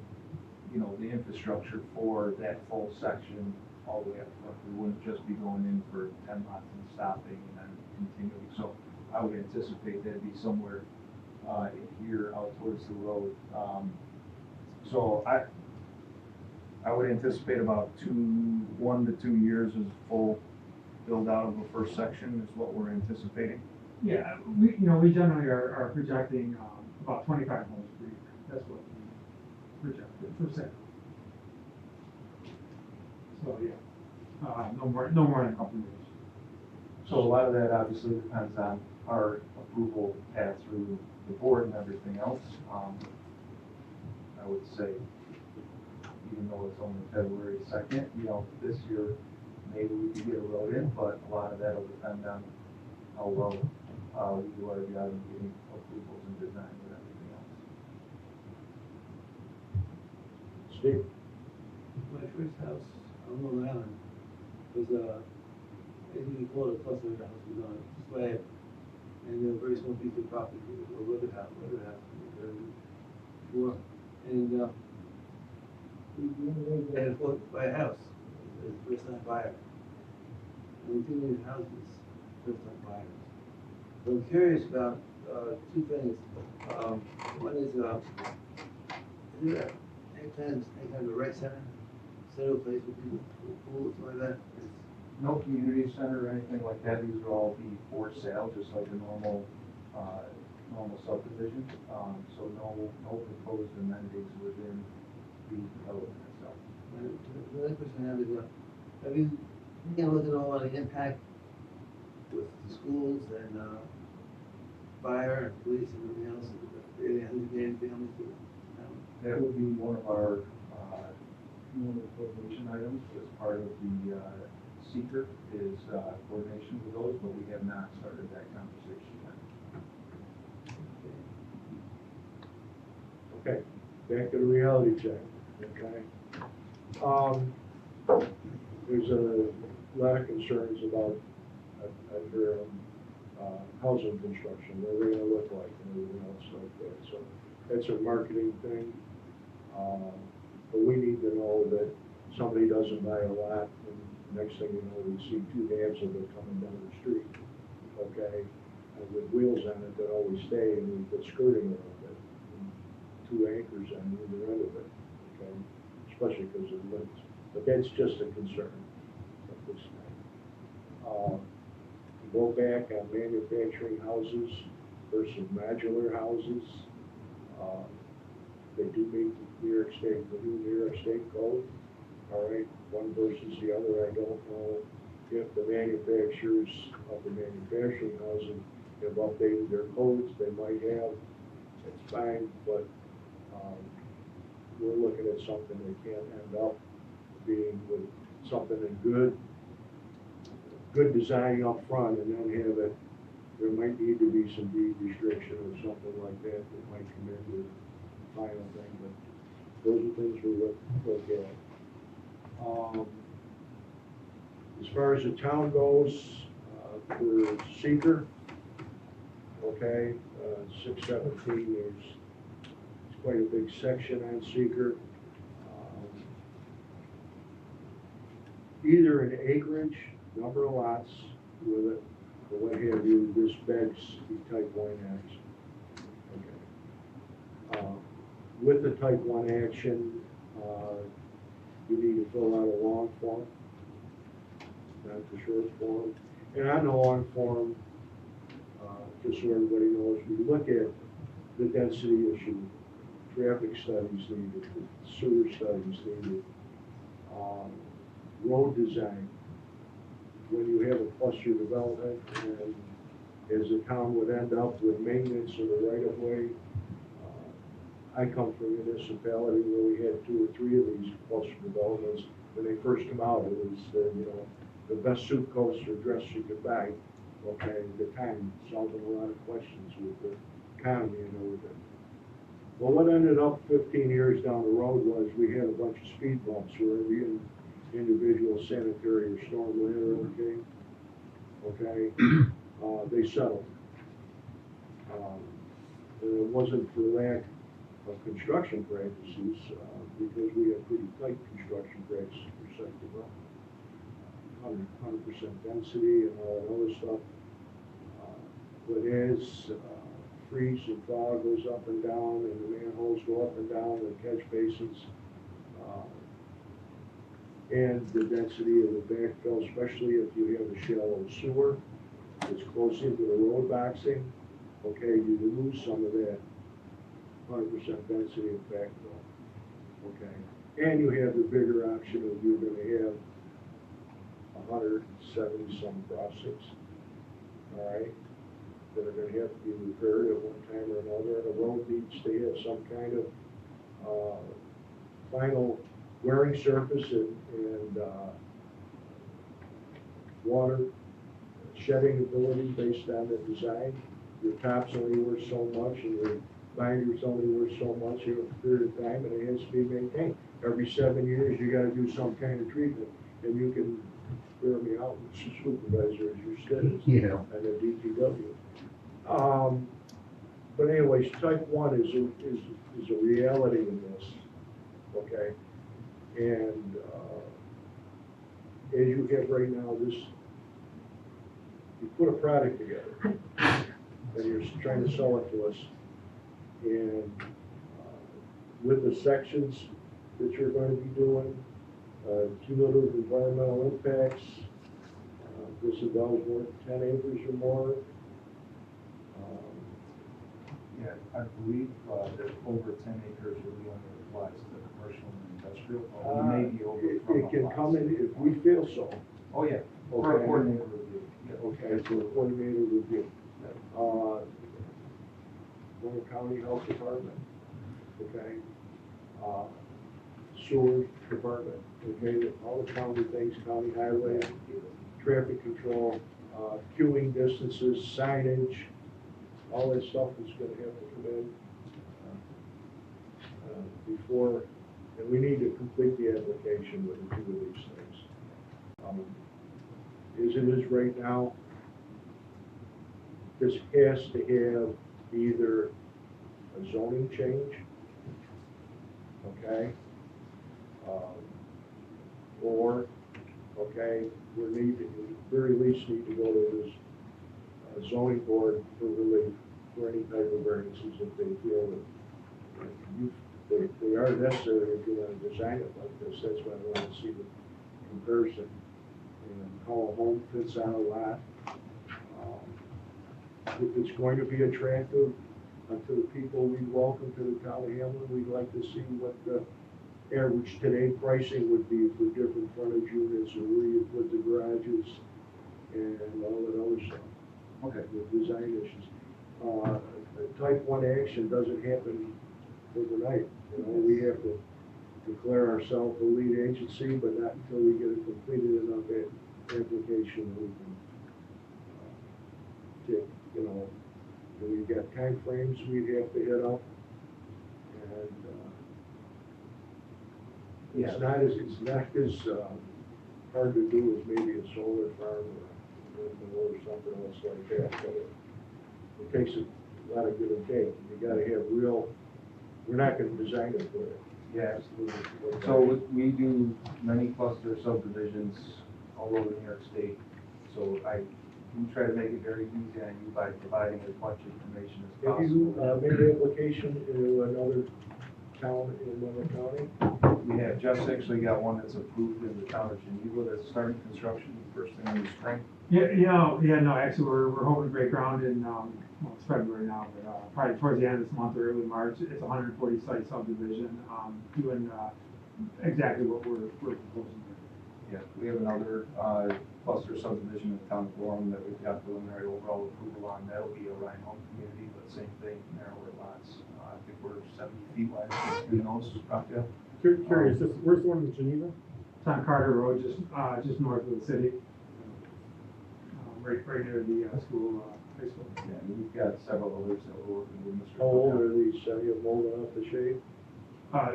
the infrastructure for that full section all the way up front. We wouldn't just be going in for 10 lots and stopping and then continuing. So I would anticipate that'd be somewhere in here out towards the road. So I would anticipate about 1 to 2 years as full build out of the first section is what we're anticipating. Yeah, we generally are projecting about 25 homes per year. That's what we projected for sale. So yeah, no more than a couple of years. So a lot of that obviously depends on our approval path through the board and everything else. I would say, even though it's only February 2nd, this year, maybe we could get a road in, but a lot of that will depend on how well we do our job in getting approvals and design and everything else. Steve? My first house on Long Island was basically called a cluster house, it was on a slab, and a very small piece of property, a weathered house, very poor, and we had to buy a house, as a first time buyer. And we did these houses, first time buyers. So I'm curious about two things. One is there any kind of a rec center place with people, pools, something like that? No community center or anything like that, these will all be for sale, just like a normal, normal subdivision. So no proposed amenities within the development itself. The other question I have is, have you taken a look at all the impact with the schools and fire and police and everything else? Any families to That would be one of our, coordination items as part of the, seeker is, coordination with those, but we have not started that conversation yet. Okay, back to the reality check, okay? There's a lot of concerns about, housing construction, what they're gonna look like and everything else like that, so that's a marketing thing. But we need to know that somebody doesn't buy a lot, and next thing you know, we see two halves of it coming down the street, okay? And with wheels on it that always stay, and we put skirting around it, and two anchors on either end of it, okay? Especially because of the winds, but that's just a concern at this time. Go back on manufacturing houses versus modular houses. They do meet the New York State, the new New York State code. All right, one versus the other. I don't know if the manufacturers of the manufacturing housing have updated their codes. They might have. It's fine, but we're looking at something that can't end up being with something in good design up front, and then have it, there might need to be some deed restriction or something like that that might come into the final thing, but those are things we look at. As far as the town goes, for seeker, okay, 617, there's quite a big section on seeker. Either an acreage, number of lots with it, or what have you, this begs the type 1 action. Okay. With the type 1 action, you need to fill out a long form, not the short form. And on the long form, just so everybody knows, we look at the density issue, traffic studies needed, sewer studies needed, road design. When you have a cluster development, and as the town would end up with maintenance of the right-of-way, I come from a municipality where we had 2 or 3 of these cluster developments. When they first come out, it was the best suit coats or dress you could buy. Okay, at the time, solving a lot of questions with the economy and everything. Well, what ended up 15 years down the road was we had a bunch of speed bumps where the individual sanitary or storm ladder came. Okay, they settled. And it wasn't for lack of construction practices, because we have pretty tight construction practices for site development. 100% density and all that other stuff. But as freeze and thaw goes up and down, and the manholes go up and down, the catch basins, and the density of the backfill, especially if you have a shallow sewer that's close into the road boxing, okay, you lose some of that 100% density of backfill, okay? And you have the bigger option of you're gonna have 170 some crossings, all right, that are gonna have to be repaired at one time or another, and the road needs to have some kind of final wearing surface and water, shedding ability based on the design. Your top's only worth so much and your binder's only worth so much in a period of time, and it has to be maintained. Every 7 years, you gotta do some kind of treatment, and you can clear me out, Mr. Supervisor, as your status. Yeah. And the DPW. But anyways, type 1 is a reality in this, okay? And, as you have right now, this, you put a product together, and you're trying to sell it to us, and with the sections that you're going to be doing, cumulative environmental impacts, this involves more than 10 acres or more. Yeah, I believe that over 10 acres really only applies to commercial and industrial, but we may be over from It can lots. come in if we feel so. Oh, yeah, for a Okay. coordinated review. Yeah, Okay, so the coordinated review. Warren County Health Department, okay? Sewer Department, okay, all the county things, county highway, traffic control, queuing distances, signage, all that stuff is gonna have to come in before, and we need to complete the application with the two of these things. As it is right now, this has to have either a zoning change, okay? Or, okay, we need to, at the very least, need to go to this zoning board for relief for any type of variances if they feel that they are necessary if you want to design it like this. That's why I want to see the comparison and how a home fits on a lot. If it's going to be attractive to the people we welcome to the town of Hamlin, we'd like to see what the average today pricing would be for different frontage units and where you put the garages and all that other stuff. Okay. The design issues. Type 1 action doesn't happen overnight. You know, we have to declare ourselves the lead agency, but not until we get a completed enough application that we can take, you know, we've got time frames we'd have to hit up. And it's not as hard to do as maybe a solar farm or something else like that. But it takes a lot of give and take. You gotta have real, we're not gonna design it for it. Yeah, absolutely. So we do many cluster subdivisions all over New York State. So we try to make it very easy on you by providing as much information as Have possible. you made an application to another town in Monroe County? We have, Jeff's actually got one that's approved in the town of Geneva that's starting construction first thing in the spring. No, actually, we're hoping to break ground in, well, it's February now, but, probably towards the end of this month or early March. It's a 140 site subdivision, doing, exactly what we're proposing. Yeah, we have another cluster subdivision in the town of Gorham that we've got preliminary overall approval on. That'll be a Ryan Home community, but same thing, narrower lots. I think we're 70 feet wide between those, Rafael. Curious, where's the one in Geneva? It's on Carter Road, just north of the city. Right near the school, high school. Yeah, and we've got several others that we're working with Mr. How old are these? Have you molded up the shade?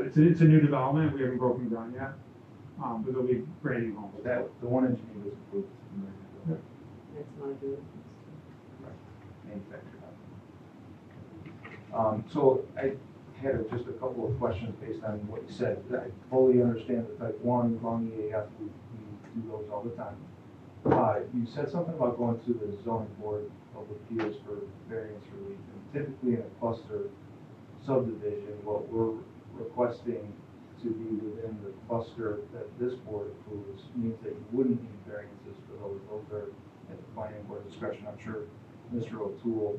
It's a new development. We haven't broken ground yet, but they'll be brand new homes. The one in Geneva is approved. That's modular. Manufactured. So I had just a couple of questions based on what you said. I fully understand the type 1 long EAF, we do those all the time. You said something about going to the zoning board of appeals for variance relief. And typically in a cluster subdivision, what we're requesting to be within the cluster that this board approves means that you wouldn't need variances for those. Those are at the planning board discretion. I'm sure Mr. O'Toole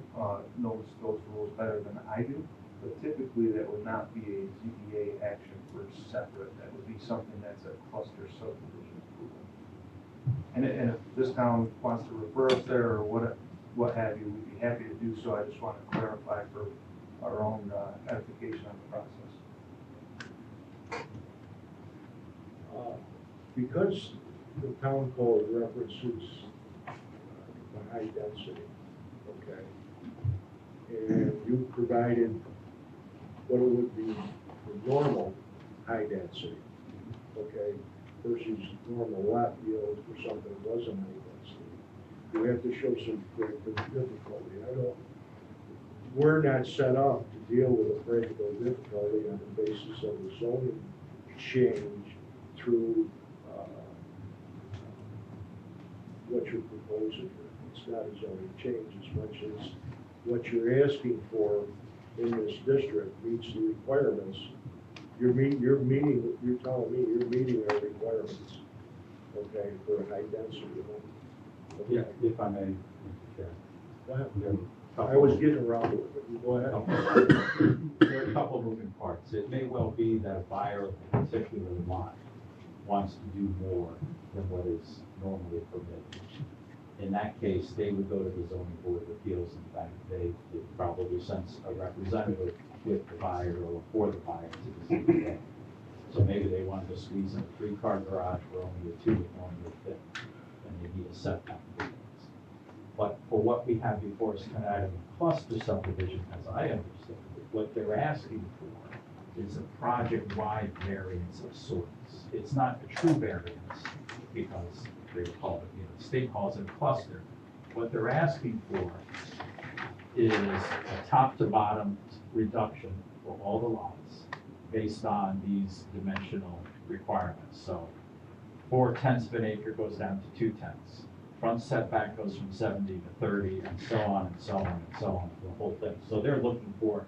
knows those rules better than I do. But typically that would not be a ZBA action for separate. That would be something that's a cluster subdivision approval. And if this town wants to refer us there or what have you, we'd be happy to do so. I just want to clarify for our own edification on the process. Because the town code references high density, okay? And you provided what it would be for normal high density, okay, versus normal lot yield for something that wasn't high density. You have to show some practical difficulty. We're not set up to deal with a practical difficulty on the basis of a zoning change through what you're proposing here. It's not a zoning change as much as what you're asking for in this district meets the requirements. You're telling me you're meeting our requirements, okay, for a high density home. Okay. Yeah, if I may, Chair. Go ahead. There are a I couple was of- getting around to it, but you go ahead. There are a couple of moving parts. It may well be that a buyer of a particular lot wants to do more than what is normally permitted. In that case, they would go to the zoning board of appeals. In fact, they would probably send a representative with the buyer or for the buyer to the ZBA. So maybe they wanted to squeeze in a 3-car garage where only a 2 would normally fit, and they need a setback variance. But for what we have before us tonight in the cluster subdivision, as I understand it, what they're asking for is a project-wide variance of sorts. It's not a true variance, because they call it, the state calls it a cluster. What they're asking for is a top-to-bottom reduction for all the lots based on these dimensional requirements. So 4/10 of an acre goes down to 2/10. Front setback goes from 70 to 30, and so on and so on and so on, the whole thing. So they're looking for,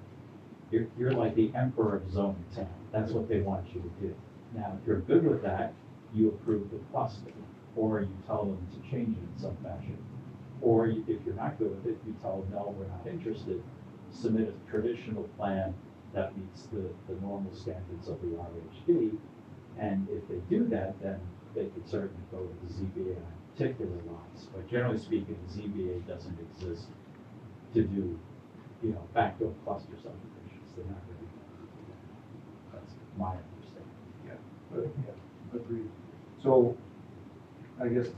you're like the emperor of zoning town. That's what they want you to do. Now, if you're good with that, you approve the cluster, or you tell them to change it in some fashion. Or if you're not good with it, you tell them, no, we're not interested. Submit a traditional plan that meets the normal standards of the RHD. And if they do that, then they could certainly go to the ZBA on particular lots. But generally speaking, the ZBA doesn't exist to do, backdoor cluster subdivisions. They're not going to do that. That's my understanding. Agreed. So, I guess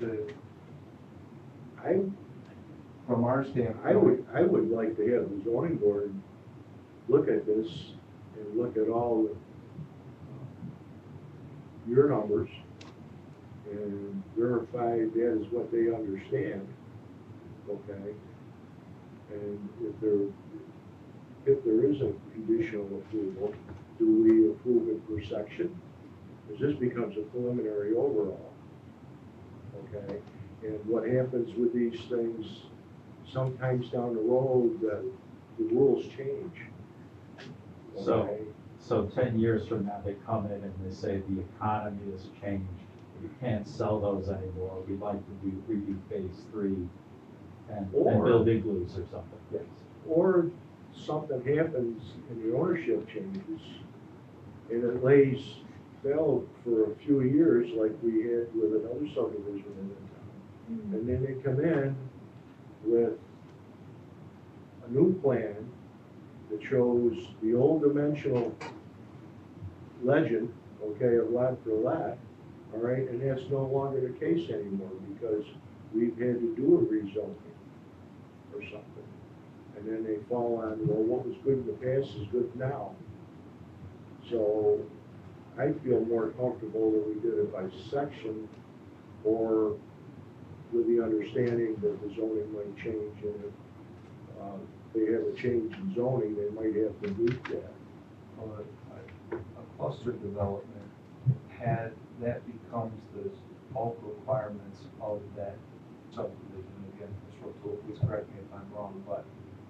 from our standpoint. I would like to have the zoning board look at this and look at all of your numbers and verify that is what they understand, okay? And if there is a conditional approval, do we approve it per section? Because this becomes a preliminary overall, okay? And what happens with these things, sometimes down the road, the rules change. Okay? So 10 years from now, they come in and they say the economy has changed. We can't sell those anymore. We'd like to redo phase 3 and build igloos or something. Yes. Or something happens and the ownership changes and it lays fallow for a few years like we had with another subdivision in the town. And then they come in with a new plan that shows the old dimensional legend, okay, of lot for lot, all right, and that's no longer the case anymore because we've had to do a rezoning or something. And then they fall on, well, what was good in the past is good now. So I feel more comfortable that we did it by section or with the understanding that the zoning might change, and if they have a change in zoning, they might have to meet that. A cluster development that becomes the bulk requirements of that subdivision. Again, Mr. O'Toole, please correct me if I'm wrong, but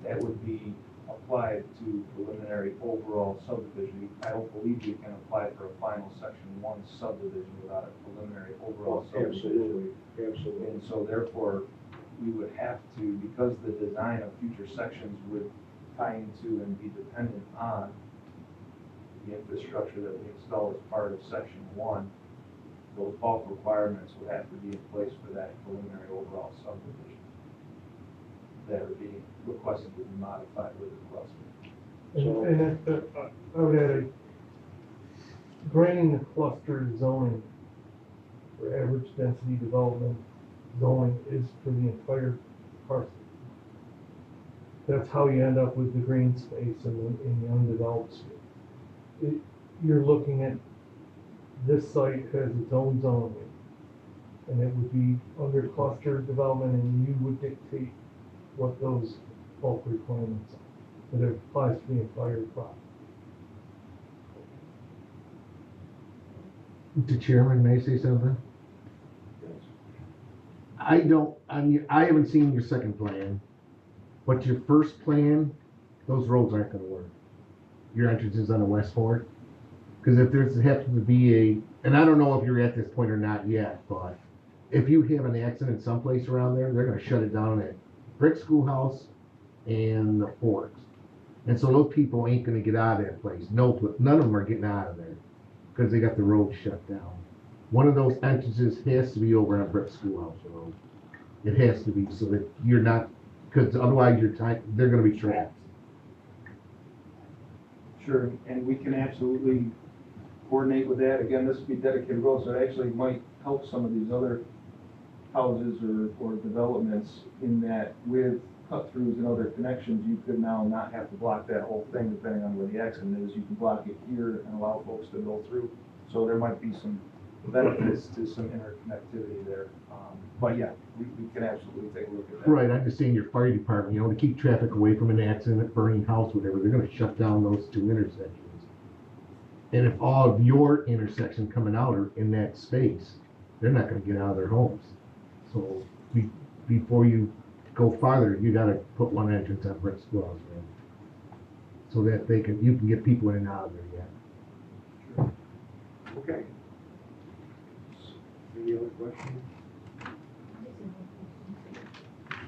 that would be applied to preliminary overall subdivision. I don't believe you can apply for a final section 1 subdivision without a preliminary overall subdivision. Absolutely. And so therefore, we would have to, because the design of future sections would tie into and be dependent on the infrastructure that we install as part of section 1, those bulk requirements would have to be in place for that preliminary overall subdivision that are being requested to be modified with the cluster. And I would add, granting the cluster zoning for average density development zoning is for the entire parcel. That's how you end up with the green space and the undeveloped space. You're looking at, this site has its own zoning, and it would be under cluster development, and you would dictate what those bulk requirements are, that it applies to the entire property. The chairman, may I say something? I haven't seen your second plan, but your first plan, those roads aren't gonna work. Your entrance is on the west fork. Cause if there's happens to be and I don't know if you're at this point or not yet, but if you have an accident someplace around there, they're gonna shut it down at Brick Schoolhouse and the Forks. And so those people ain't gonna get out of that place. None of them are getting out of there, cause they got the road shut down. One of those entrances has to be over on Brick Schoolhouse Road. It has to be, so that you're not, cause otherwise they're gonna be trapped. Sure, and we can absolutely coordinate with that. Again, this would be dedicated road, so it actually might help some of these other houses or developments in that with cut-throughs and other connections, you could now not have to block that whole thing depending on where the accident is. You can block it here and allow folks to go through. So there might be some benefits to some interconnectivity there. But yeah, we can absolutely take a look at that. Right, I'm just saying your fire department, to keep traffic away from an accident, burning house, whatever, they're gonna shut down those two intersections. And if all of your intersection coming out are in that space, they're not gonna get out of their homes. So before you go farther, you gotta put one entrance on Brick Schoolhouse Road. So that you can get people in and out of there, yeah. Okay. Any other questions?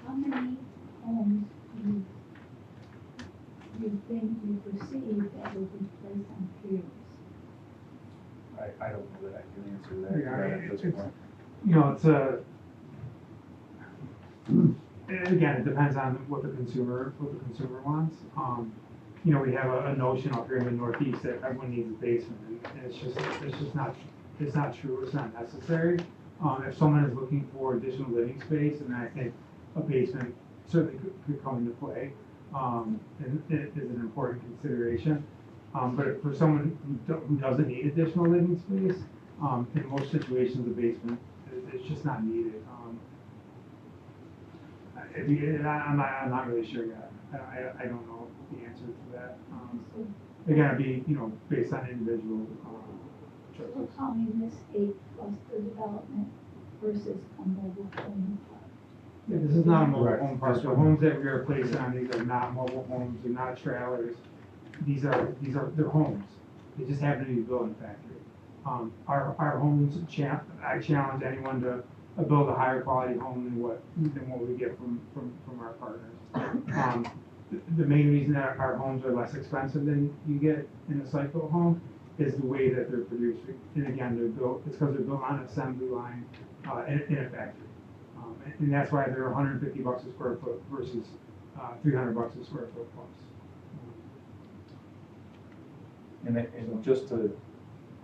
How many homes do you think you perceive that will be placed on piers? I don't know that I can answer that Yeah, at this it's- point. Again, it depends on what the consumer wants. We have a notion out here in the Northeast that everyone needs a basement, and it's just not true, it's not necessary. If someone is looking for additional living space, then I think a basement certainly could come into play, and it is an important consideration. But for someone who doesn't need additional living space, in most situations, a basement it's just not needed. I'm not really sure yet. I don't know the answer to that. Again, it'd be based on individual So choices. calling this a cluster development versus a mobile home park? Yeah, this is not a mobile Right. home park. The homes that we are placing on these are not mobile homes. They're not trailers. They're homes. They just happen to be built in a factory. Our homes, I challenge anyone to build a higher quality home than what we get from our partners. The main reason that our homes are less expensive than you get in a site-built home is the way that they're produced. And again, it's because they're built on an assembly line in a factory. And that's why they're $150 a square foot versus $300 a square foot plus. And just to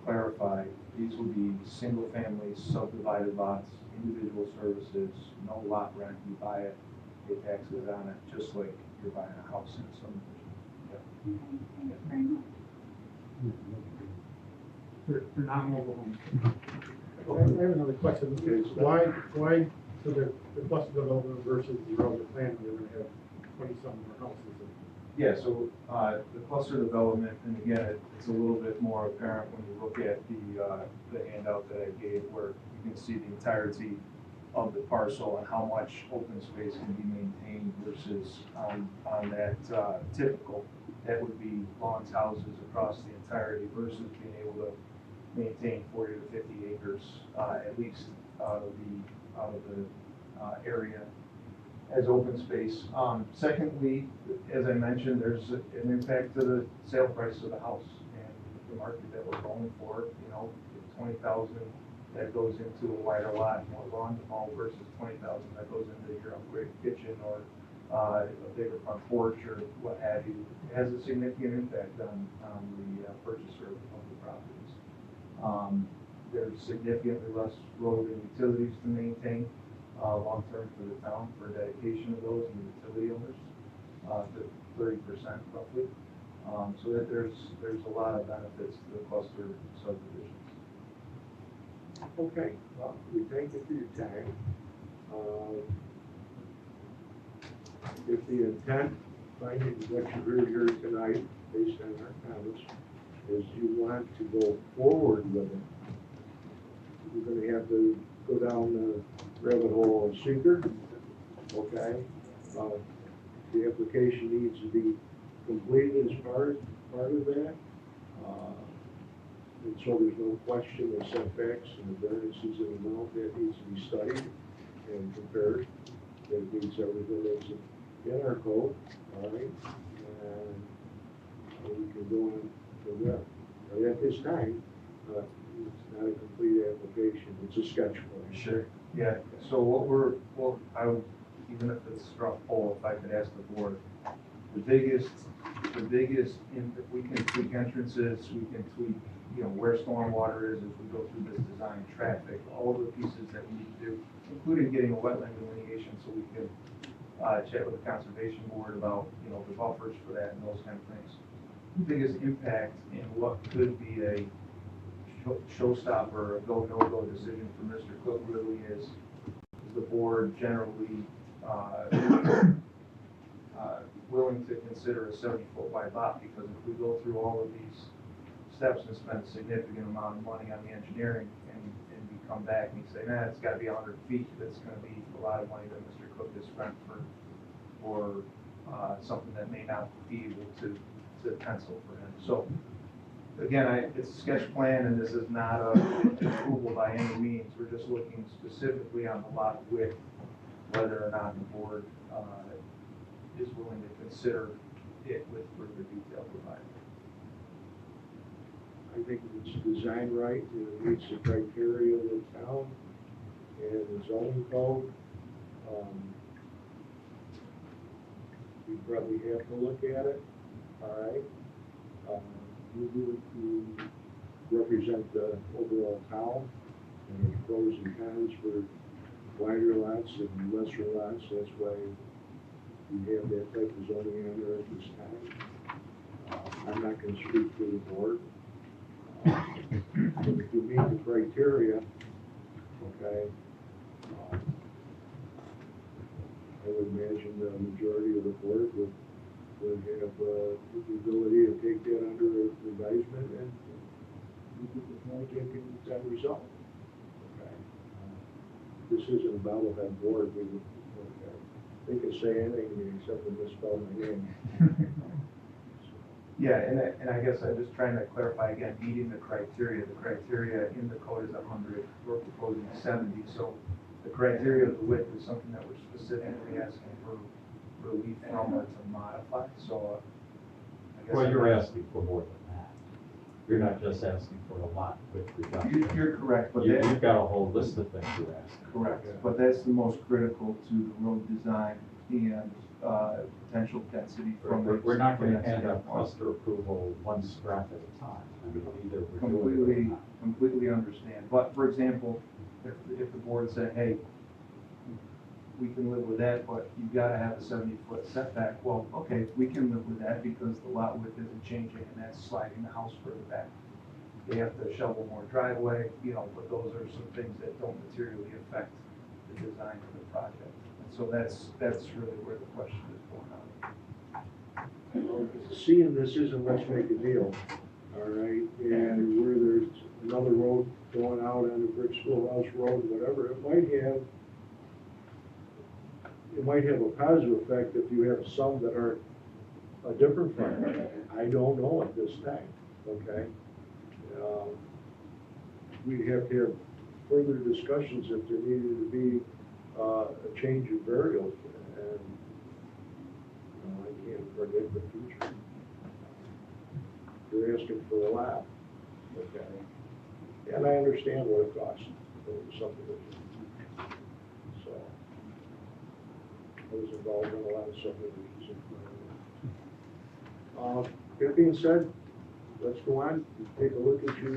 clarify, these would be single-family subdivided lots, individual services, no lot rent. You buy it, pay taxes on it, just like you're buying a house in a subdivision. Thank you very much. They're not mobile homes. I have another question. Why, so the cluster development versus the other plan, we're gonna have 20-some more houses? Yeah, so the cluster development, and again, it's a little bit more apparent when you look at the handout that I gave, where you can see the entirety of the parcel and how much open space can be maintained versus on that typical, that would be lawns, houses across the entirety versus being able to maintain 40 to 50 acres at least out of the area as open space. Secondly, as I mentioned, there's an impact to the sale price of the house and the market that we're going for. 20,000 that goes into a wider lot, lawn to mow versus 20,000 that goes into your upgraded kitchen or a bigger front porch or what have you. It has a significant impact on the purchaser of the properties. There's significantly less road and utilities to maintain. long-term for the town for dedication of those and utility owners, to 30% roughly. So that there's a lot of benefits to the cluster subdivisions. Okay, well, we thank you for your time. If the intent, finding what you heard here tonight, based on our comments, is you want to go forward with it, you're gonna have to go down the rabbit hole of seeker, okay? The application needs to be completed as part of that. And so there's no question of setbacks and the variances in amount that needs to be studied and compared. That it meets everything that's in our code, all right? And we can go on from there. But at this time, it's not a complete application, it's a sketch plan. Sure. Yeah, so I would, even if it's a straw poll, if I could ask the board, the biggest, we can tweak entrances, we can tweak, where stormwater is as we go through this design, traffic, all of the pieces that we need to do, including getting a wetland delineation so we can chat with the conservation board about, the buffers for that and those kind of things. The biggest impact in what could be a showstopper, a go, no-go decision for Mr. Cook really is the board generally willing to consider a 70-foot wide lot, because if we go through all of these steps and spend a significant amount of money on the engineering and we come back and you say, it's got to be 100 feet, that's going to be a lot of money that Mr. Cook has spent for something that may not be able to pencil for him. So again, it's a sketch plan, and this is not an approval by any means. We're just looking specifically on the lot width, whether or not the board is willing to consider it with further detail provided. I think it's designed right, it meets the criteria of the town and the zoning code. We probably have to look at it, all right? You represent the overall town, and there's pros and cons for wider lots and lesser lots. That's why we have that type of zoning in there at this time. I'm not going to speak for the board. But if you meet the criteria, okay, I would imagine the majority of the board would have the ability to take that under advisement and get that result. Okay. This isn't a bobblehead board. They can say anything except to misspell my name. Yeah, and I guess I'm just trying to clarify again, meeting the criteria. The criteria in the code is 100, we're proposing 70. So the criteria of the width is something that we're specifically asking for relief from or to modify. So I guess. Well, you're asking for more than that. You're not just asking for a lot width reduction. You're correct, but You've got a whole list of things you're asking. Correct, but that's the most critical to the road design and potential density from. We're not going to hand out cluster approval one scrap at a time. I mean, either we're doing it or not. Completely understand. But for example, if the board said, hey, we can live with that, but you've got to have a 70-foot setback. Well, okay, we can live with that because the lot width isn't changing, and that's sliding the house further back. They have to shovel more driveway, but those are some things that don't materially affect the design of the project. And so that's really where the question is going on. Seeing this isn't let's make a deal, all right? And where there's another road going out on the Brick Schoolhouse Road, whatever, it might have a positive effect if you have some that are a different frontage. I don't know at this time, okay? We'd have to have further discussions if there needed to be a change of burials, and I can't predict the future. You're asking for a lot, okay? And I understand what it costs for subdivision. So I was involved in a lot of subdivisions. That being said, let's go on, take a look at your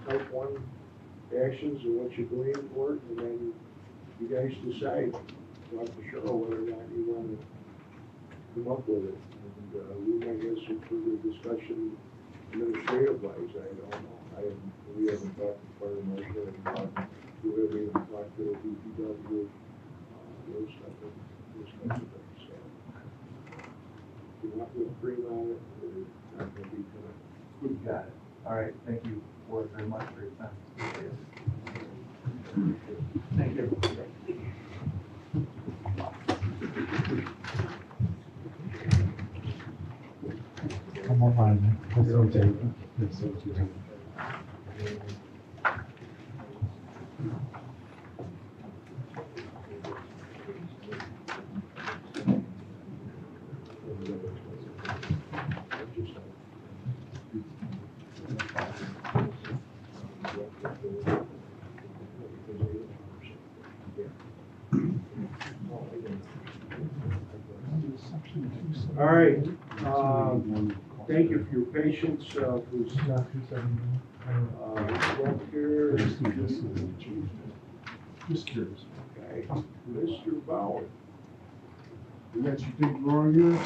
type 1 actions and what you're doing for it, and then you guys decide, talk to Cheryl whether or not you want to come up with it. And we might have some further discussion administrative wise, I don't know. We haven't talked to fire marshal, and we haven't even talked to the DPW, those types of things, so. If you want to agree on it, or not going to be tonight. You got it. All right, thank you very much for your time. Thank you. Come on, man. That's okay. That's okay. All right, thank you for your patience, who's, here. Just curious. Okay, Mr. Bauer. You got your big drawing here?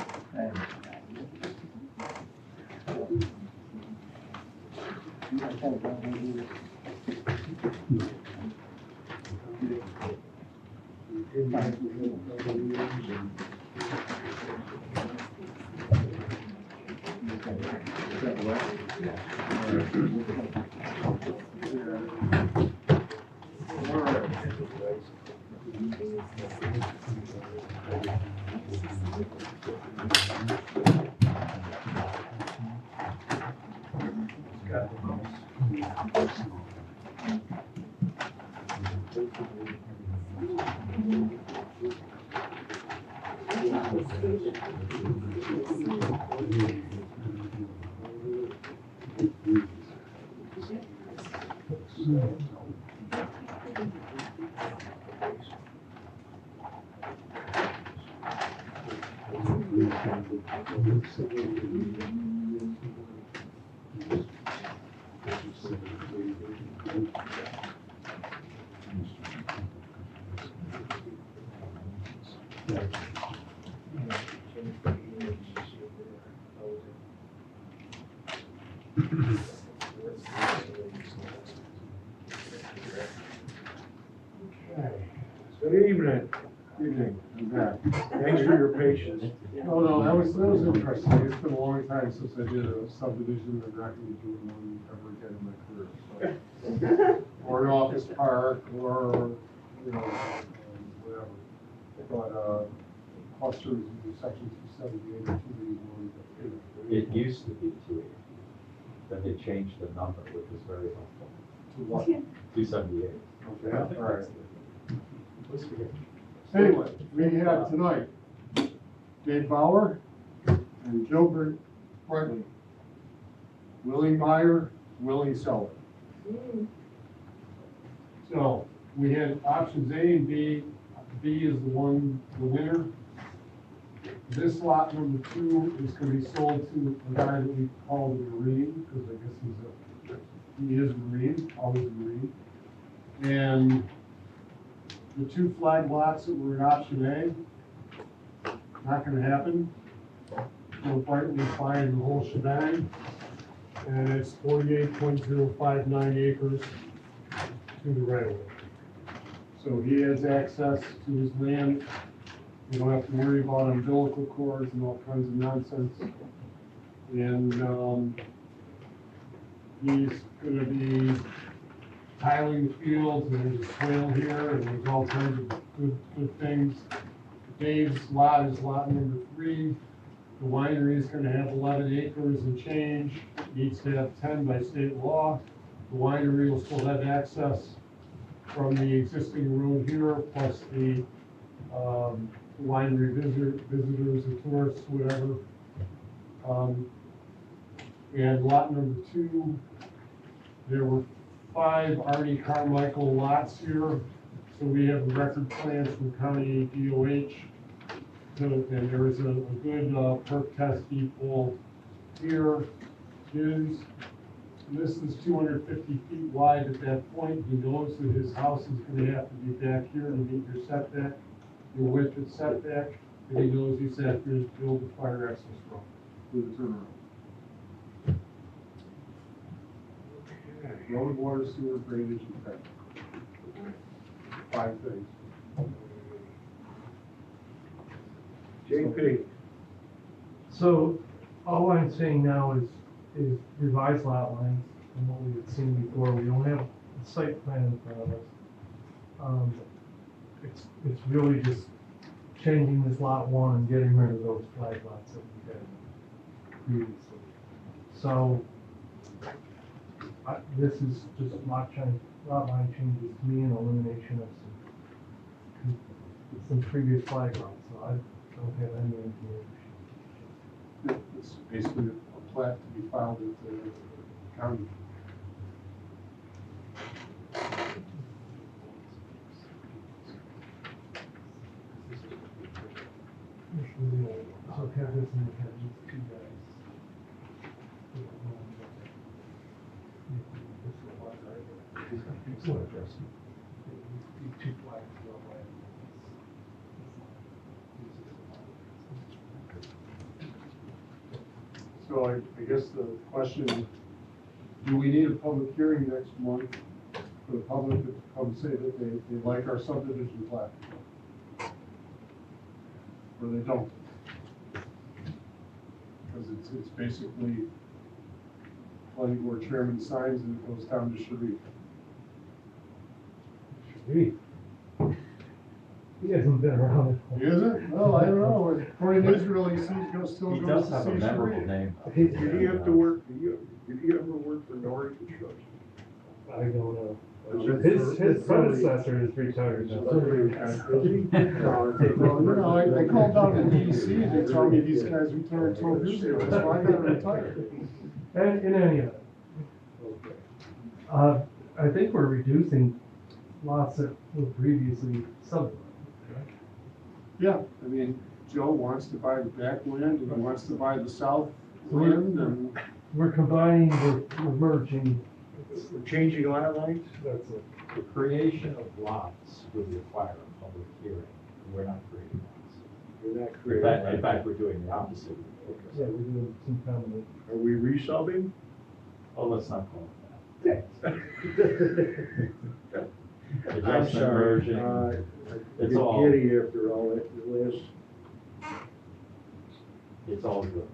Good evening. Evening, I'm back. Thanks for your patience. No, that was interesting. It's been a long time since I did a subdivision. I'm not gonna be doing one ever again in my career. So. Or an office park, or, whatever. But, clusters in section 278 or 281. It used to be 280. Then they changed the number, which was very helpful. To what? 278. Okay, all right. Anyway, we have tonight Dave Bauer and Gilbert Brentley. Willing buyer, willing seller. So we had options A and B. B is the winner. This lot number 2 is going to be sold to a guy that we call the Marine, because I guess he is a Marine, always a Marine. And the 2 flag lots that were in option A, not gonna happen. We're Brightly buying the whole shebang, and it's 48.059 acres to the right of way. So he has access to his land. You don't have to worry about umbilical cords and all kinds of nonsense. And he's gonna be tiling the fields, and there's a swale here, and there's all kinds of good things. Dave's lot is lot number 3. The winery is gonna have 11 acres and change, needs to have 10 by state law. The winery will still have access from the existing road here, plus the winery visitors and tourists, whatever. And lot number 2, there were 5 Arnie Carmichael lots here, so we have a record plan from county DOH. And there is a good perk test depot here. His This is 250 feet wide at that point. He knows that his house is gonna have to be back here to meet your setback, your width and setback, and he knows he's have to build a fire access road with a turnaround. Road, water, sewer, drainage, and traffic. 5 things. JP, So all I'm saying now is revised lot lines from what we had seen before. We don't have a site plan in front of us. It's really just changing this lot one and getting rid of those flag lots that we had previously. So this is just lot line changes to me and elimination of some previous flag lots. So I don't have any information. It's basically a plat to be filed with the county. So have this and have these two guys. These two flags go away. So I guess the question, do we need a public hearing next month for the public to come say that they like our subdivision plat? Or they don't? Because it's basically planning board chairman signs and it goes down to Sharif. Sharif. He hasn't been around. He isn't? Well, I don't know. According to Israel, he still He goes does to have a see memorable Sharif. name. did he have to work, did he ever work for Nori Construction? I don't know. His predecessor is retired now. Well, I called down to DEC and they told me these guys retired 12 years ago, so I gotta retire. And in any event, I think we're reducing lots that were previously subdivided. correct? Yeah, I mean, Joe wants to buy the back land and he wants to buy the south land and. We're combining, we're merging. We're changing lot lines? That's it. The creation of lots would require a public hearing. We're not creating lots. You're not In fact, we're doing the opposite. Yeah, we're doing some kind of. Are we resubbing? Oh, let's not call it that. I'm Adjustment, sorry, merging, I it's get all, giddy after all that list. it's all good.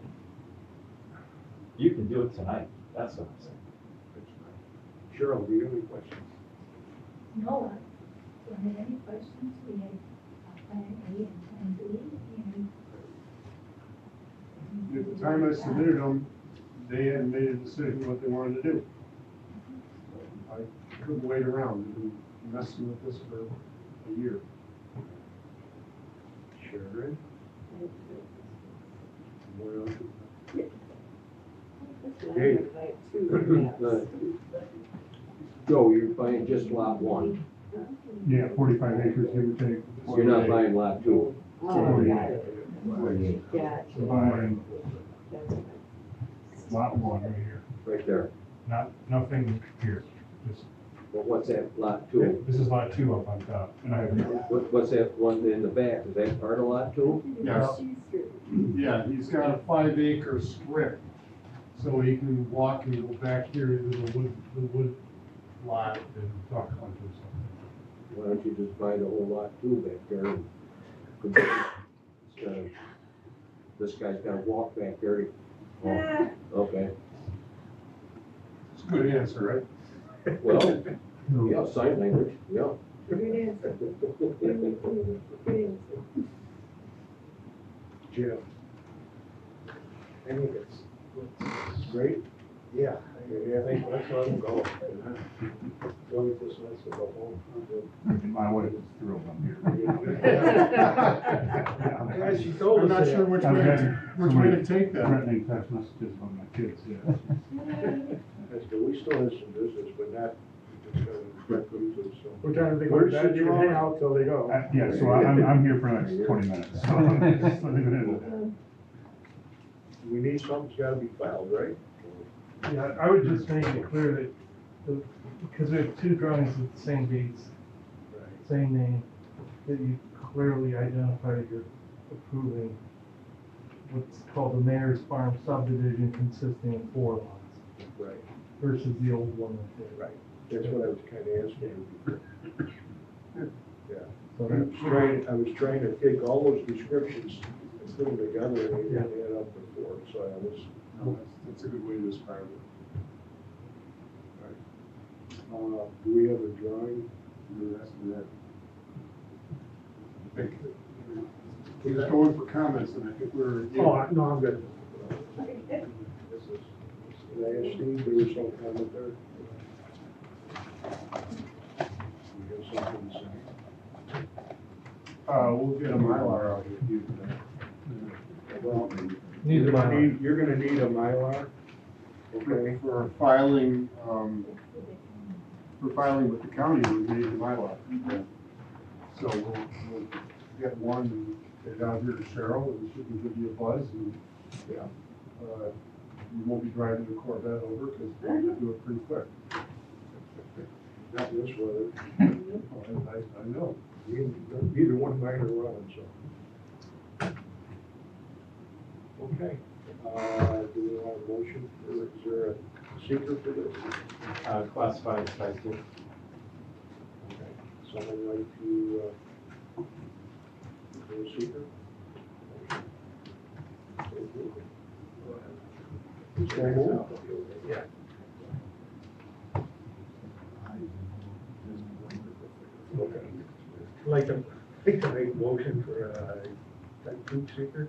You can do it tonight, that's what I'm saying. Cheryl, do you have any questions? No, I don't have any questions. We had plan A and plan B, and At the time I submitted them, they hadn't made a decision what they wanted to do. I couldn't wait around, I've been messing with this for a year. Sharon? More else? Hey. Joe, you're buying just lot one. Yeah, 45 acres, give or take. You're not buying lot two. Oh, got it. Gotcha. We're buying lot one right here. Right there. Nothing here. Just, Well, what's that, lot two? this is lot two up on top. And I have, What's that one in the back? Is that part of lot two? Yes. Yeah, he's got a 5-acre strip, so he can walk and go back here to the wood lot and talk about this. Why don't you just buy the whole lot two back there? This guy's gotta walk back there. Oh, okay. It's a good answer, right? Well, yeah, sign language, yeah. Good answer. Good answer. Jim? I think it's great. Yeah, I think let's let them go. One of us wants to go home. my wife is thrilled I'm here. Yeah, she told I'm us not that. sure which way to take that. Threatening text messages from my kids, yeah. That's good. We still have some business, but not just quickly, so. We're trying to think Where's of that, the you can hang draw? out till they go. Yeah, so I'm here for the next 20 minutes, so I'm just leaving it at that. We need something's gotta be filed, right? Yeah, I would just make it clear that, because we have two drawings with the same dates, same name, that you clearly identify that you're approving what's called the Mayor's Farm subdivision consisting of 4 lots Right, versus the old one that did. right. That's what I was kinda asking you. Yeah. So I was trying to take all those descriptions and put them together and they didn't add up to 4, so I was. No, that's a good way to describe it. Do we have a drawing? You're asking that. I think we're just going for comments, and I think we're. No, I'm good. Can I ask Steve, there was some comment there? You have something to say? We'll get a Mylar out here, Well, Need a you're gonna Mylar. you're gonna need a Mylar, okay? for filing, with the county, we need a Mylar. So we'll get one and get it out here to Cheryl, and she can give you a buzz, and, Yeah. you won't be driving the Corvette over, because we're gonna do it pretty quick. Not this weather. I know. Either one of mine are running, so. Okay, do we want a motion, or is there a seeker for this? Classified as type 2. Okay, someone like to, do a seeker? So moved. Yeah. Okay. I'd like to make a motion for type 2 seeker.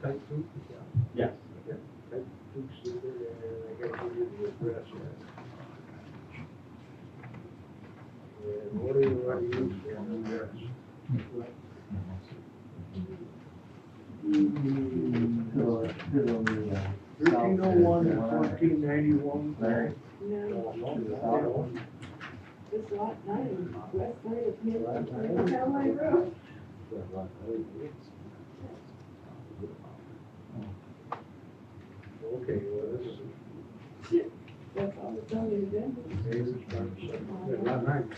Type 2? Yes. Yeah, type 2 seeker, and I gotta give you the address. And what do you want to use for an address? Thirteen oh one and 1491. No, it's lot 9, west side of Hamilton, Caroline Road. Okay, well, this is. That's all it's telling you to do. Yeah, lot 9.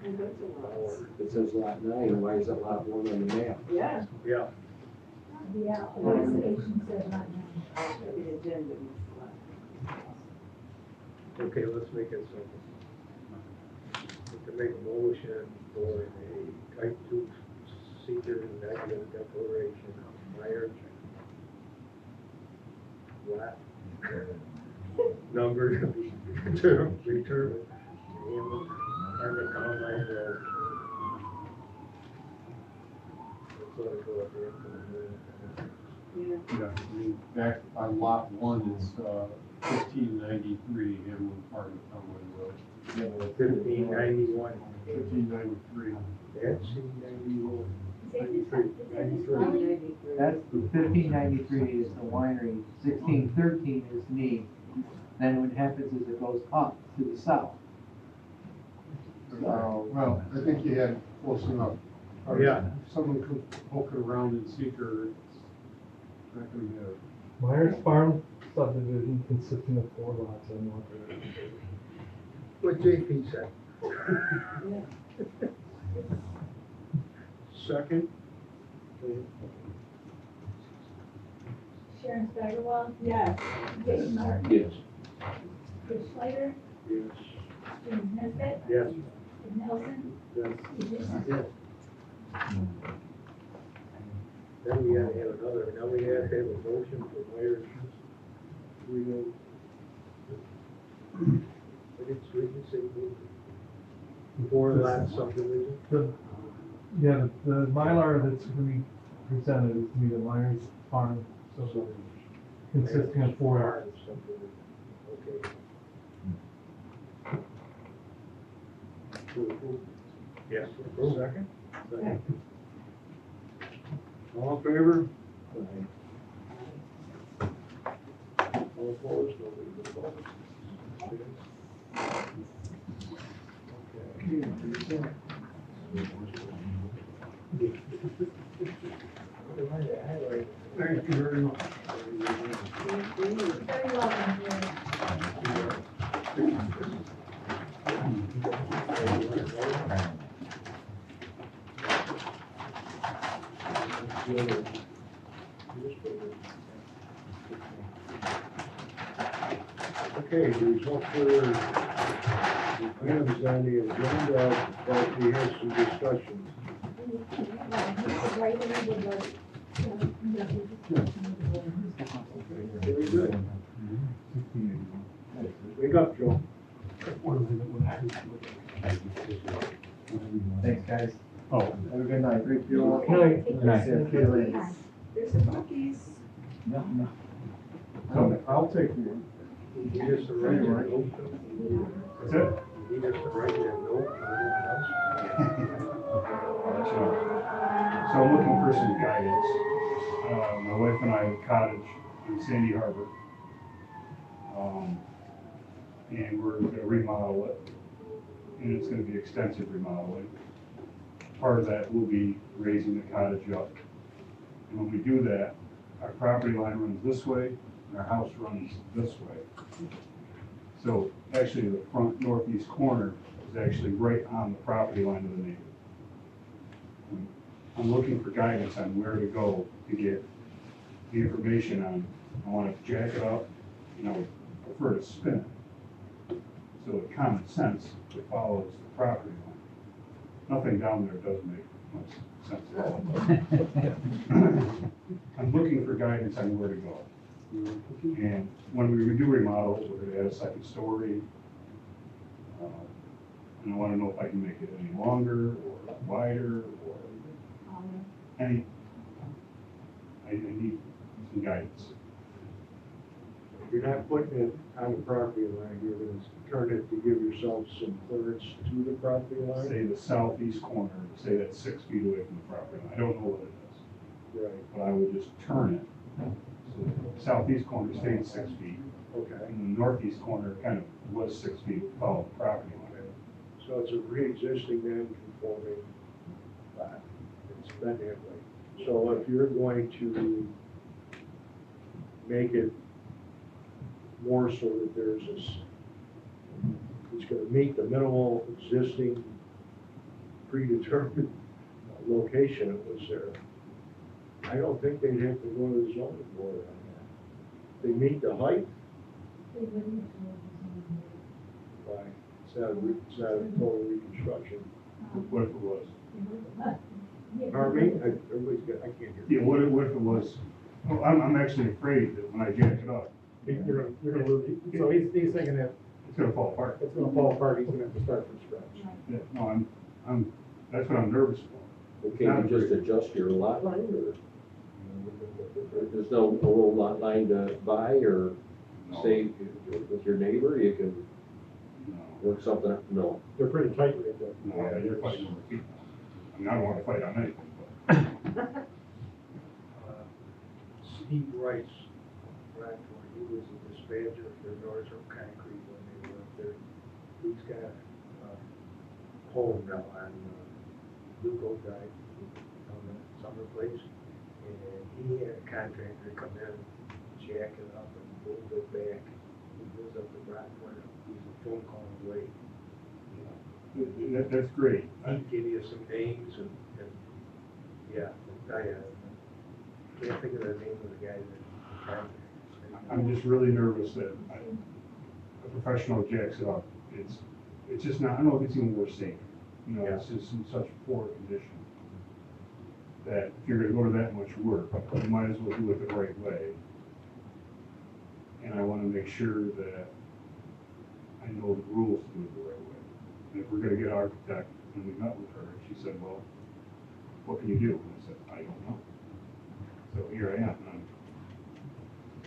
And that's a lot. It says lot 9, why is it lot 1 on the map? Yeah. Yeah. The application says not now. The agenda is Okay, let's make it simple. To make a motion for a type 2 seeker negative declaration of Myers. Lat. Number to be determined. Hamlin, Harmon Town Line Road. That's what I go up there. Yeah, I mean, back on lot 1 is, 1593 Hamlin Park of Conway Road. 1591. 1593. That's 91. That's 1593 is the winery, 1613 is me. Then what happens is it goes up to the south. Well, I think you had close enough. Yeah. If someone could poke it around in seeker, it's not gonna matter. Myers Farm subdivision consisting of 4 lots on North River. What JP said. Second? Sharon Steigerwald, Yes. Jason Martin, Yes. Chris Schleider, Yes. James Nesbitt, Yes. Ed Nelson, Yes. Steve Chambers. Yes. Then we had to have another, now we have to have a motion for Myers. We know. I didn't say 4 lot subdivision. The Mylar that's going to be presented is going to be the Myers Farm subdivision, consisting of 4 lots. Okay. Yes. Second? Second. All in favor? All opposed? Nobody opposed? Okay. Thank you very much. Very welcome, Jerry. Okay, there's no further items on the agenda, but we had some discussions. Very good. Wake up, Joe. Thanks, guys. Oh, Have a good night. Great deal. Good night. See you later. There's some cookies. I'll take one. He just the right note. That's it? He just the right note. So I'm looking for some guidance. My wife and I have a cottage in Sandy Harbor. And we're gonna remodel it. And it's gonna be extensive remodeling. Part of that will be raising the cottage up. And when we do that, our property line runs this way and our house runs this way. So actually the front northeast corner is actually right on the property line of the neighbor. I'm looking for guidance on where to go to get the information on, I want to jack it up, and I would prefer to spin it. So with common sense, it follows the property line. Nothing down there does make much sense at all. I'm looking for guidance on where to go. And when we do remodel, we're gonna add a second story. And I wanna know if I can make it any longer or wider or any, I need some guidance. You're not putting it on the property line, you're gonna turn it to give yourself some clearance to the property line? Say the southeast corner, say that's 6 feet away from the property line. I don't know what it is, Right, but I would just turn it. So the southeast corner stayed 6 feet, okay. and the northeast corner kind of was 6 feet, followed the property line. So it's a pre-existing non-conforming lot. It's been that way. So if you're going to make it more so that there's this, it's gonna meet the minimal existing predetermined location that was there, I don't think they'd have to go to the zoning board on that. They meet the height, why? It's not a total reconstruction. What if it was? Pardon me? Everybody's got, I can't hear. Yeah, what if it was? Well, I'm actually afraid that when I jack it up, You're gonna lose, so he's thinking that it's gonna fall apart. it's gonna fall apart, he's gonna have to start from scratch. Yeah, no, that's what I'm nervous for. Well, can you just adjust your lot line, or there's no little lot line to buy, or say with your neighbor, you can No, work something out? No. They're pretty tight right there. no, you're fighting over people. I mean, I don't wanna fight on anything, but. Steve Rice, Blackmore, he was a dispatcher for Northrop Concrete when they were up there. He's got a home now on Luco Drive, on the summer place. And he had a contractor come in, jack it up and move it back. He lives up in Blackmore, he's a phone call away. That's great. He'd give you some names and yeah, I can't think of the name of the guy that. I'm just really nervous that a professional jacks it up. It's just not, I don't know if it's even worth saving. You know, it's just in such poor condition that if you're gonna go to that much work, you might as well do it the right way. And I wanna make sure that I know the rules to do it the right way. And if we're gonna get an architect, and we met with her, and she said, well, what can you do? And I said, I don't know. So here I am, and I'm,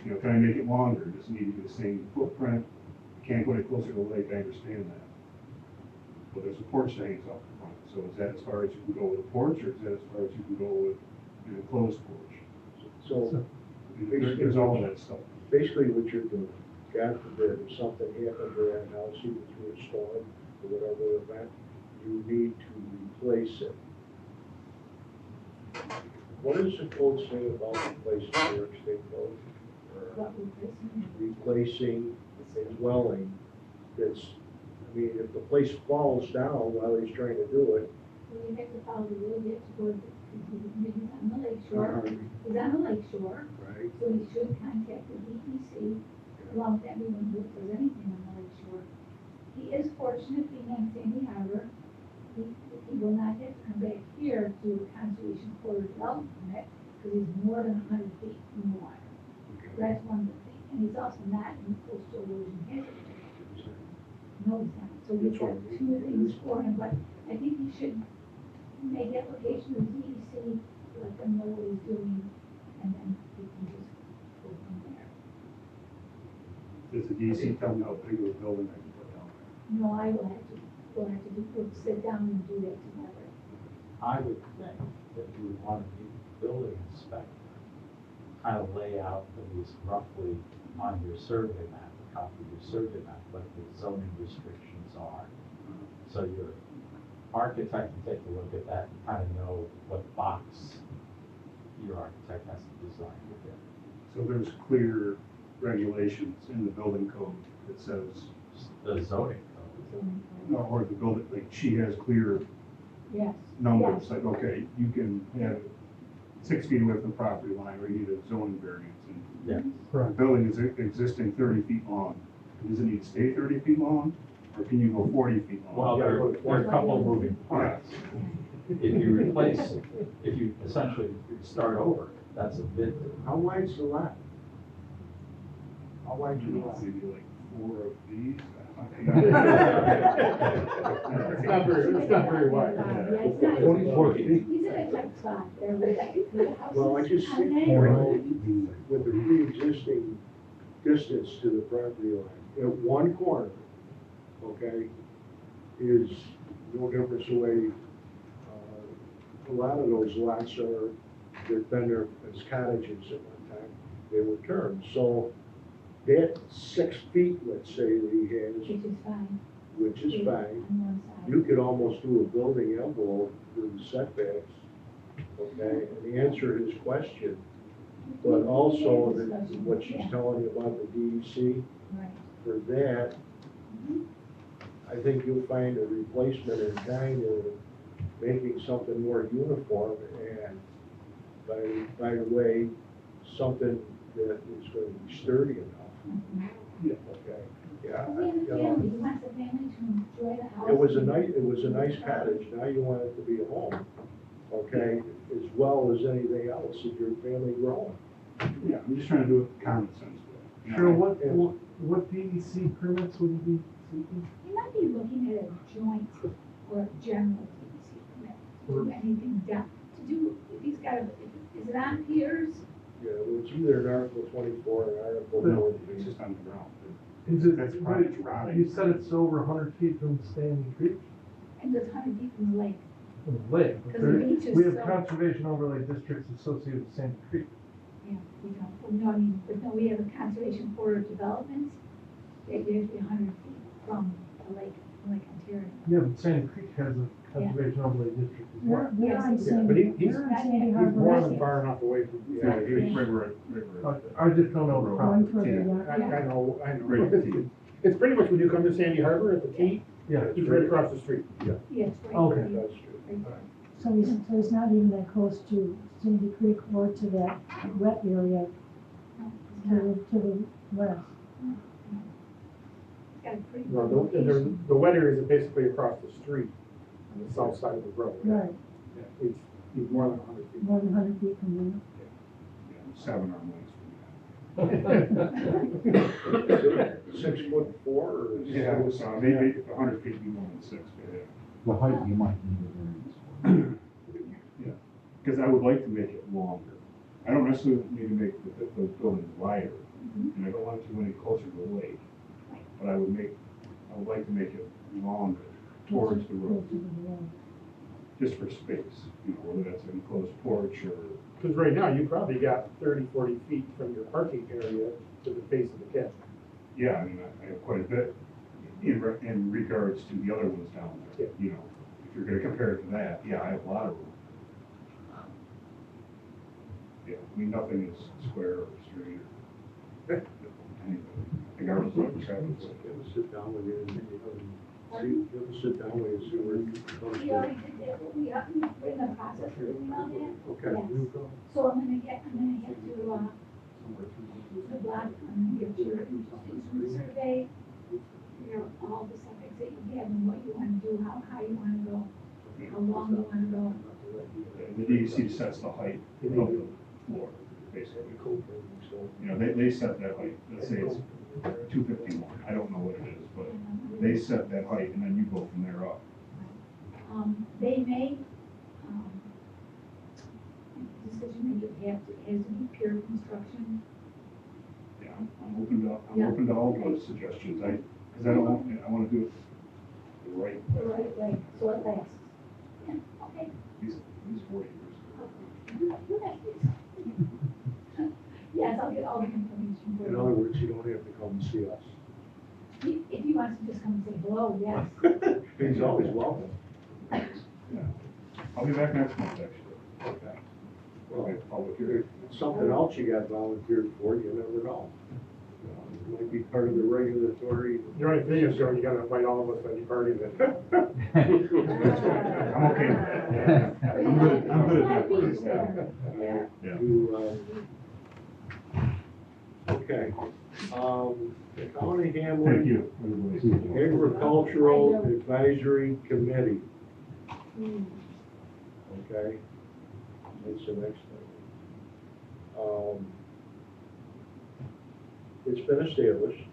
you know, can I make it longer? Does it need to be the same footprint? Can't go any closer to the lake, I understand that. Well, there's a porch that hangs off the front, so is that as far as you can go with a porch, or is that as far as you can go with an enclosed porch? So There's all of that stuff. basically what you're doing, God forbid, if something happened to that house, either through a storm or whatever event, you need to replace it. what does the code say about replacing New York State code? Or What replacement? replacing a dwelling that's, I mean, if the place falls down while he's trying to do it, Well, you have to follow the rule, you have to go, he's on the lake shore, he's on the lake shore, right? so he should contact the DEC, along with everyone who does anything on the lake shore. He is fortunate being on Sandy Harbor, he will not have to come back here to a conservation corridor development permit, because he's more than 100 feet from the water. That's one good thing, and he's also not in coastal erosion hazard area. No, he's not, so we've got two things for him, but I think he should make application to the DEC, let them know what he's doing, and then he can just go from there. Does the DC tell me how big of a building I can put down there? No, we'll have to we'll sit down and do that together. I would think that you would want to meet the building inspector, kind of lay out at least roughly on your survey map, a copy of your survey map, what the zoning restrictions are. So your architect can take a look at that and kind of know what box your architect has to design within. So there's clear regulations in the building code that says, The zoning no, or the building, like, she has clear Yes. numbers, Yes. like, okay, you can have 6 feet away from the property line, or you need a zoning variance. And Yeah. the building is existing 30 feet long. Does it need to stay 30 feet long, or can you go 40 feet long? Well, there are a couple of moving parts. If you essentially start over, that's a bit. How wide's the lot? How wide's the lot? Maybe like 4 of these. It's not very wide. Yeah, it's not. 24 feet. He's in a tight spot there with the house. Well, I just think, you know, with the pre-existing distance to the property line, at one corner, okay, is no difference away. A lot of those lots are, they've been there as cottages at one time, they were turned, so that 6 feet, let's say, that he has, Which is fine. which is fine, On one side. you could almost do a building envelope with the setbacks, okay, and answer his question. But also, what she's telling you about the DEC, Right. for that, I think you'll find a replacement in kind of making something more uniform and by the way, something that is going to be sturdy enough. Yeah. Okay, yeah, Well, he has a you know, family, he wants the family to enjoy the house. it was a nice cottage, now you want it to be a home, okay, as well as anything else that your family growing. Yeah, I'm just trying to do it with common sense. You know, Sure, what DEC permits would you be seeking? You might be looking at a joint or a general DEC permit, to do anything done, to do, if he's got a, is it on piers? Yeah, well, it's either an Article 24 or Article No, 40. it's just on the ground. Is it, That's but probably rotting. you said it's over 100 feet from Standing Creek, And it's 100 feet from the lake. from the lake. but 'Cause the there- beach is We have so- conservation overlay districts associated with Standing Creek. Yeah, we don't, well, no, I mean, but no, we have a conservation corridor development, that you have to be 100 feet from the lake, from Lake Ontario. Yeah, but Standing Creek has a conservation overlay district as well. We're on Yes, Sandy, but he's- we're on Sandy He's Harbor. more than far enough away from. Yeah, he's right. I just don't know the Going property. further, Yeah. yeah. I know. Right at the T. It's pretty much when you come to Sandy Harbor at the T, Yeah. he's right across the street. Yeah, it's right. Okay. there. That's true. Right there. So he's not even that close to Sandy Creek or to that wet area No, to it's the west. not. It's got a pretty No, good location. the wet areas are basically across the street on the south side of the road. Right, Yeah, he's more than 100 feet. more than 100 feet from there. Yeah, 7 arm lengths from that. 6'4" or? Yeah, so maybe 100 feet would be more than 6, but yeah. The height you might need a variance Yeah, because I would like to make it longer. I don't necessarily need to make the building wider, and I don't want it to go any closer to the lake. But I would like to make it longer towards the road, Closer to the road. just for space, you know, whether that's an enclosed porch or, Because right now, you probably got 30, 40 feet from your parking area to the face of the catch. yeah, I mean, I have quite a bit in regards to the other ones down there, you know. If you're gonna compare it to that, yeah, I have a lot of room. Yeah, I mean, nothing is square or straight or anything. The garbage is traffic. Give us sit down with you and, give us sit down with you, see where it comes We from. already did that, but we're in the process of doing all that. Okay. Yes. So I'm gonna have to, the block, I'm gonna get your interesting survey, all the subjects that you have and what you wanna do, how you wanna go, how long you wanna go. The DEC sets the height of the floor, basically. You know, they set that height, let's say it's 251, I don't know what it is, but they set that height and then you go from there up. They may, decision may have to, has to be pure construction. Yeah, I'm open to all those suggestions, because I don't want, I want to do it the right way. The right way, so it lasts. Yeah, okay. These 4 years. Yes, I'll get all the information for In you. other words, you don't have to come and see us. If he wants to just come and say hello, yes. He's always welcome. Yeah. I'll be back next month, actually. Okay. Okay, public hearing. Something else you got volunteered for, you never know. It might be part of the regulatory. You're on video show, you gotta invite all of us to any party then. I'm okay with that. I'm good at that place. Yeah. Okay. The Town of Hamlin. Thank you, everybody. Agricultural Advisory Committee. Okay, that's the next thing. It's been established,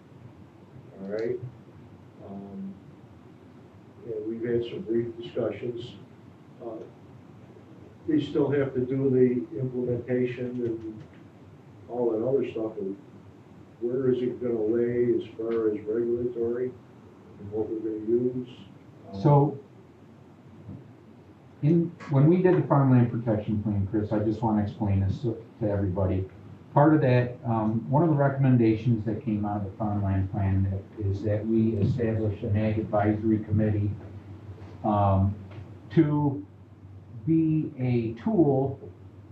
all right? And we've had some brief discussions. They still have to do the implementation and all that other stuff. And where is it gonna lay as far as regulatory and what we're gonna use? So, when we did the farmland protection plan, Chris, I just want to explain this to everybody. Part of that, one of the recommendations that came out of the farmland plan is that we establish an ag advisory committee to be a tool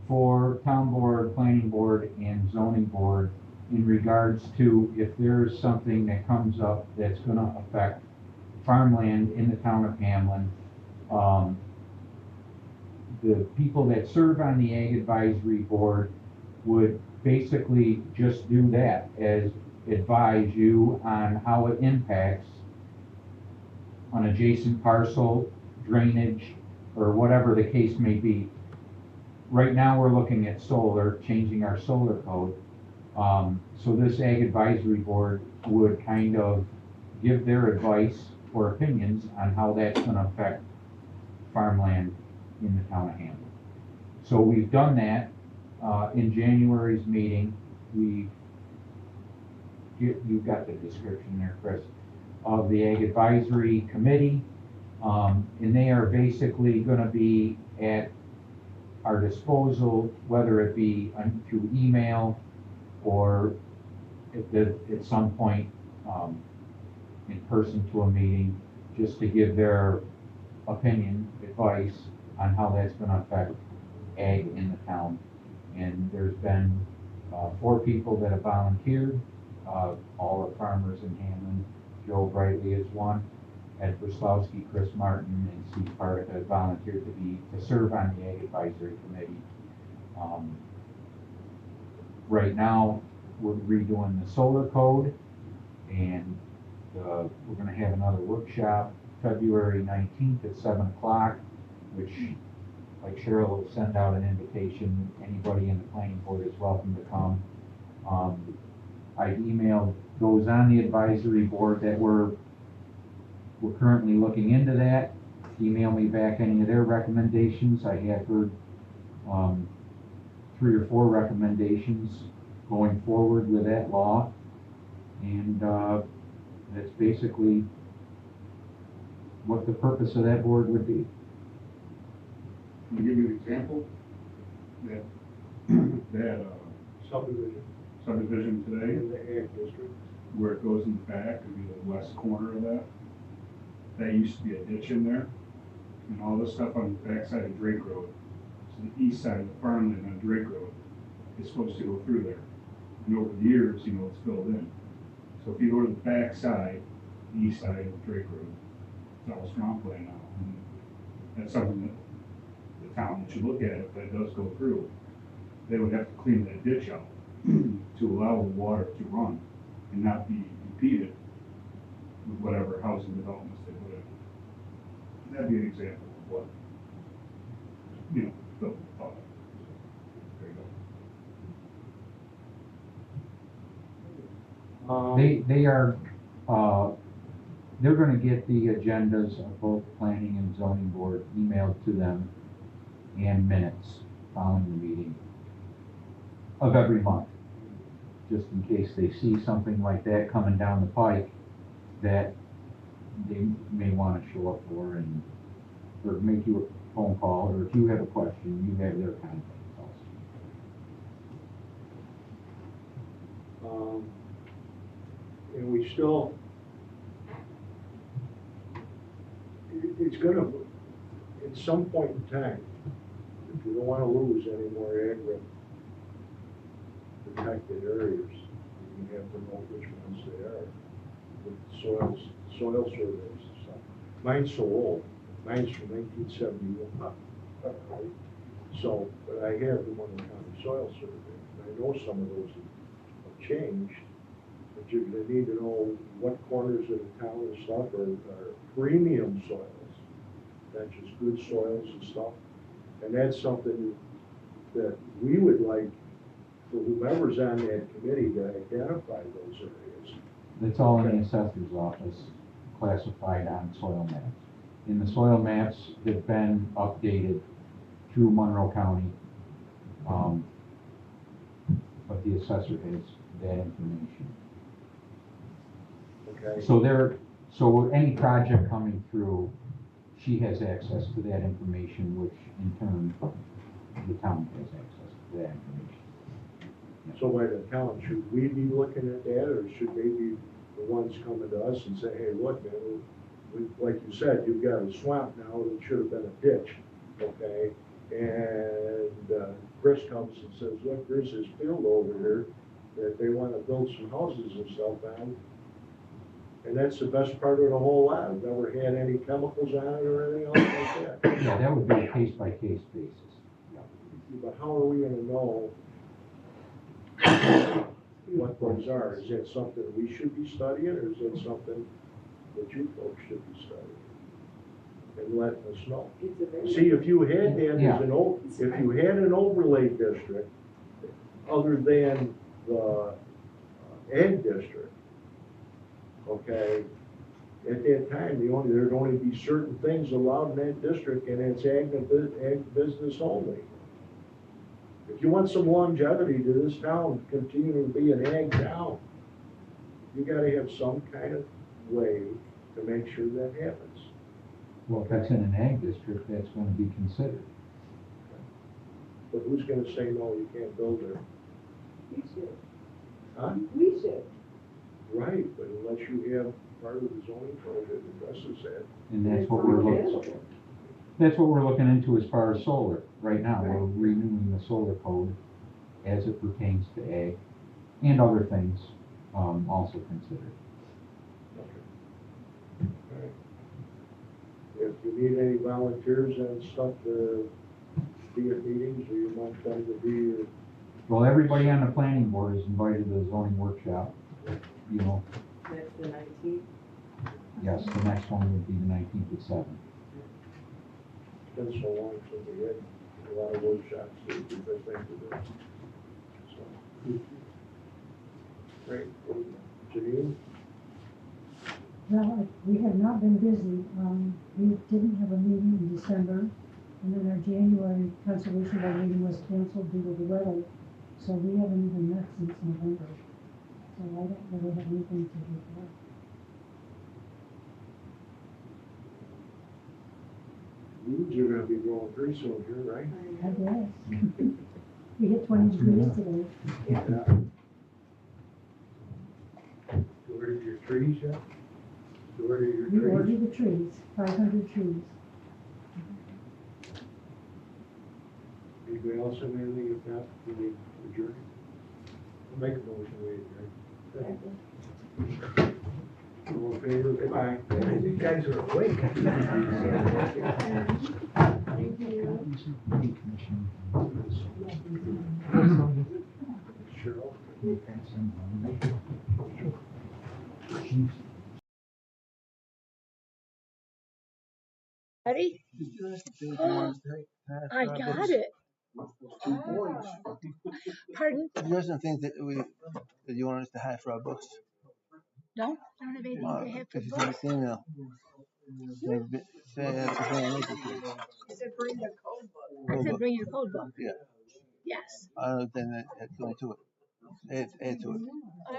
for town board, planning board, and zoning board in regards to if there's something that comes up that's going to affect farmland in the town of Hamlin. The people that serve on the ag advisory board would basically just do that, as advise you on how it impacts an adjacent parcel, drainage, or whatever the case may be. Right now, we're looking at solar, changing our solar code. So this ag advisory board would kind of give their advice or opinions on how that's gonna affect farmland in the town of Hamlin. So we've done that. In January's meeting, you've got the description there, Chris, of the Ag Advisory Committee. And they are basically gonna be at our disposal, whether it be through email or at some point in person to a meeting, just to give their opinion, advice on how that's gonna affect ag in the town. And there's been 4 people that have volunteered, all are farmers in Hamlin. Joe Brightly is one, Ed Brslowski, Chris Martin, and Steve Park have volunteered to serve on the Ag Advisory Committee. Right now, we're redoing the solar code, and we're gonna have another workshop February 19th at 7 o'clock, which, like Cheryl will send out an invitation. Anybody in the planning board is welcome to come. I've emailed those on the advisory board that we're currently looking into that. Email me back any of their recommendations. I have heard 3 or 4 recommendations going forward with that law. And that's basically what the purpose of that board would be. Can I give you an example? That subdivision today, In the ag district. where it goes in the back, it'd be the west corner of that. That used to be a ditch in there, and all this stuff on the backside of Drake Road. So the east side of the farmland on Drake Road is supposed to go through there. And over the years, you know, it's filled in. So if you go to the back side, the east side of Drake Road, it's all swampland now. And that's something that the town should look at if that does go through. They would have to clean that ditch out to allow the water to run and not be impeded with whatever housing developments they put in. That'd be an example of what, you know, the thought. There you go. They are, they're gonna get the agendas of both planning and zoning board emailed to them and minutes following the meeting of every month, just in case they see something like that coming down the pike that they may wanna show up for and, or make you a phone call, or if you have a question, you have their contact also. And we still, it's gonna, at some point in time, if you don't wanna lose any more agri protected areas, you have to know which ones they are, with soil surveys and stuff. Mine's so old, mine's from 1971. So, but I have the Monroe County Soil Survey, and I know some of those have changed. But you're gonna need to know what corners of the town and stuff are premium soils, not just good soils and stuff. And that's something that we would like for whomever's on that committee to identify those areas. It's all in the assessor's office, classified on soil maps. And the soil maps have been updated through Monroe County. But the assessor has that information. Okay. So any project coming through, she has access to that information, which in turn, the town has access to that information. So by the town, should we be looking at that, or should they be the ones coming to us and say, hey, look, man, like you said, you've got a swamp now that should have been a ditch, okay? And Chris comes and says, look, there's this field over here that they want to build some houses and stuff on. And that's the best part of the whole lot. I've never had any chemicals on it or anything else like that. Yeah, that would be a case-by-case basis. But how are we gonna know what those are? Is that something we should be studying, or is that something that you folks should be studying? And letting us know. See, if you had that as if you had an overlay district, other than the ag district, okay, at that time, there'd only be certain things allowed in that district, and it's ag business only. If you want some longevity to this town, continue to be an ag town, you gotta have some kind of way to make sure that happens. Well, if that's in an ag district, that's gonna be considered. But who's gonna say, no, you can't build there? We should. Huh? We should. Right, but unless you have part of the zoning code that addresses that. And that's what we're looking, that's what we're looking into as far as solar. Right now, we're renewing the solar code as it pertains to ag and other things, also considered. Alright. If you need any volunteers and stuff to be at meetings, or you want them to be, Well, everybody on the planning board is invited to the zoning workshop, you know. That's the 19th. Yes, the next one would be the 19th at 7. it's been so long since we had a lot of workshops, that would be the best thing to do. So. Great. Janine? Well, we have not been busy. We didn't have a meeting in December, and then our January conservation board meeting was canceled due to the weather. So we haven't even met since November. So I don't really have anything to report. Weeds are gonna be growing pretty soon here, right? I guess. We hit 20 degrees today. Yeah. You ordered your trees yet? You ordered your We trees? ordered the trees, 500 trees. Be Anybody else have anything? If not, we adjourn. Make a motion, we adjourn. All in favor? Aye. You guys are awake. Cheryl? Ready? I got it. Pardon? There's some things that you want us to have for our books. No, I don't have anything to have for If you books. send us an email. Say, to bring an email. I said bring your code book. I Code said book. bring your code book. Yeah. Yes. Then it's going to it. Add to it.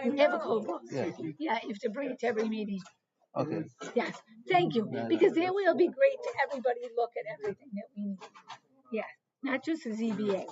You have a code book? Yeah. Yeah, you have to bring it to every meeting. Okay. Yes, thank you, because then will be great to everybody look at everything that we need. Yeah, not just the ZBA.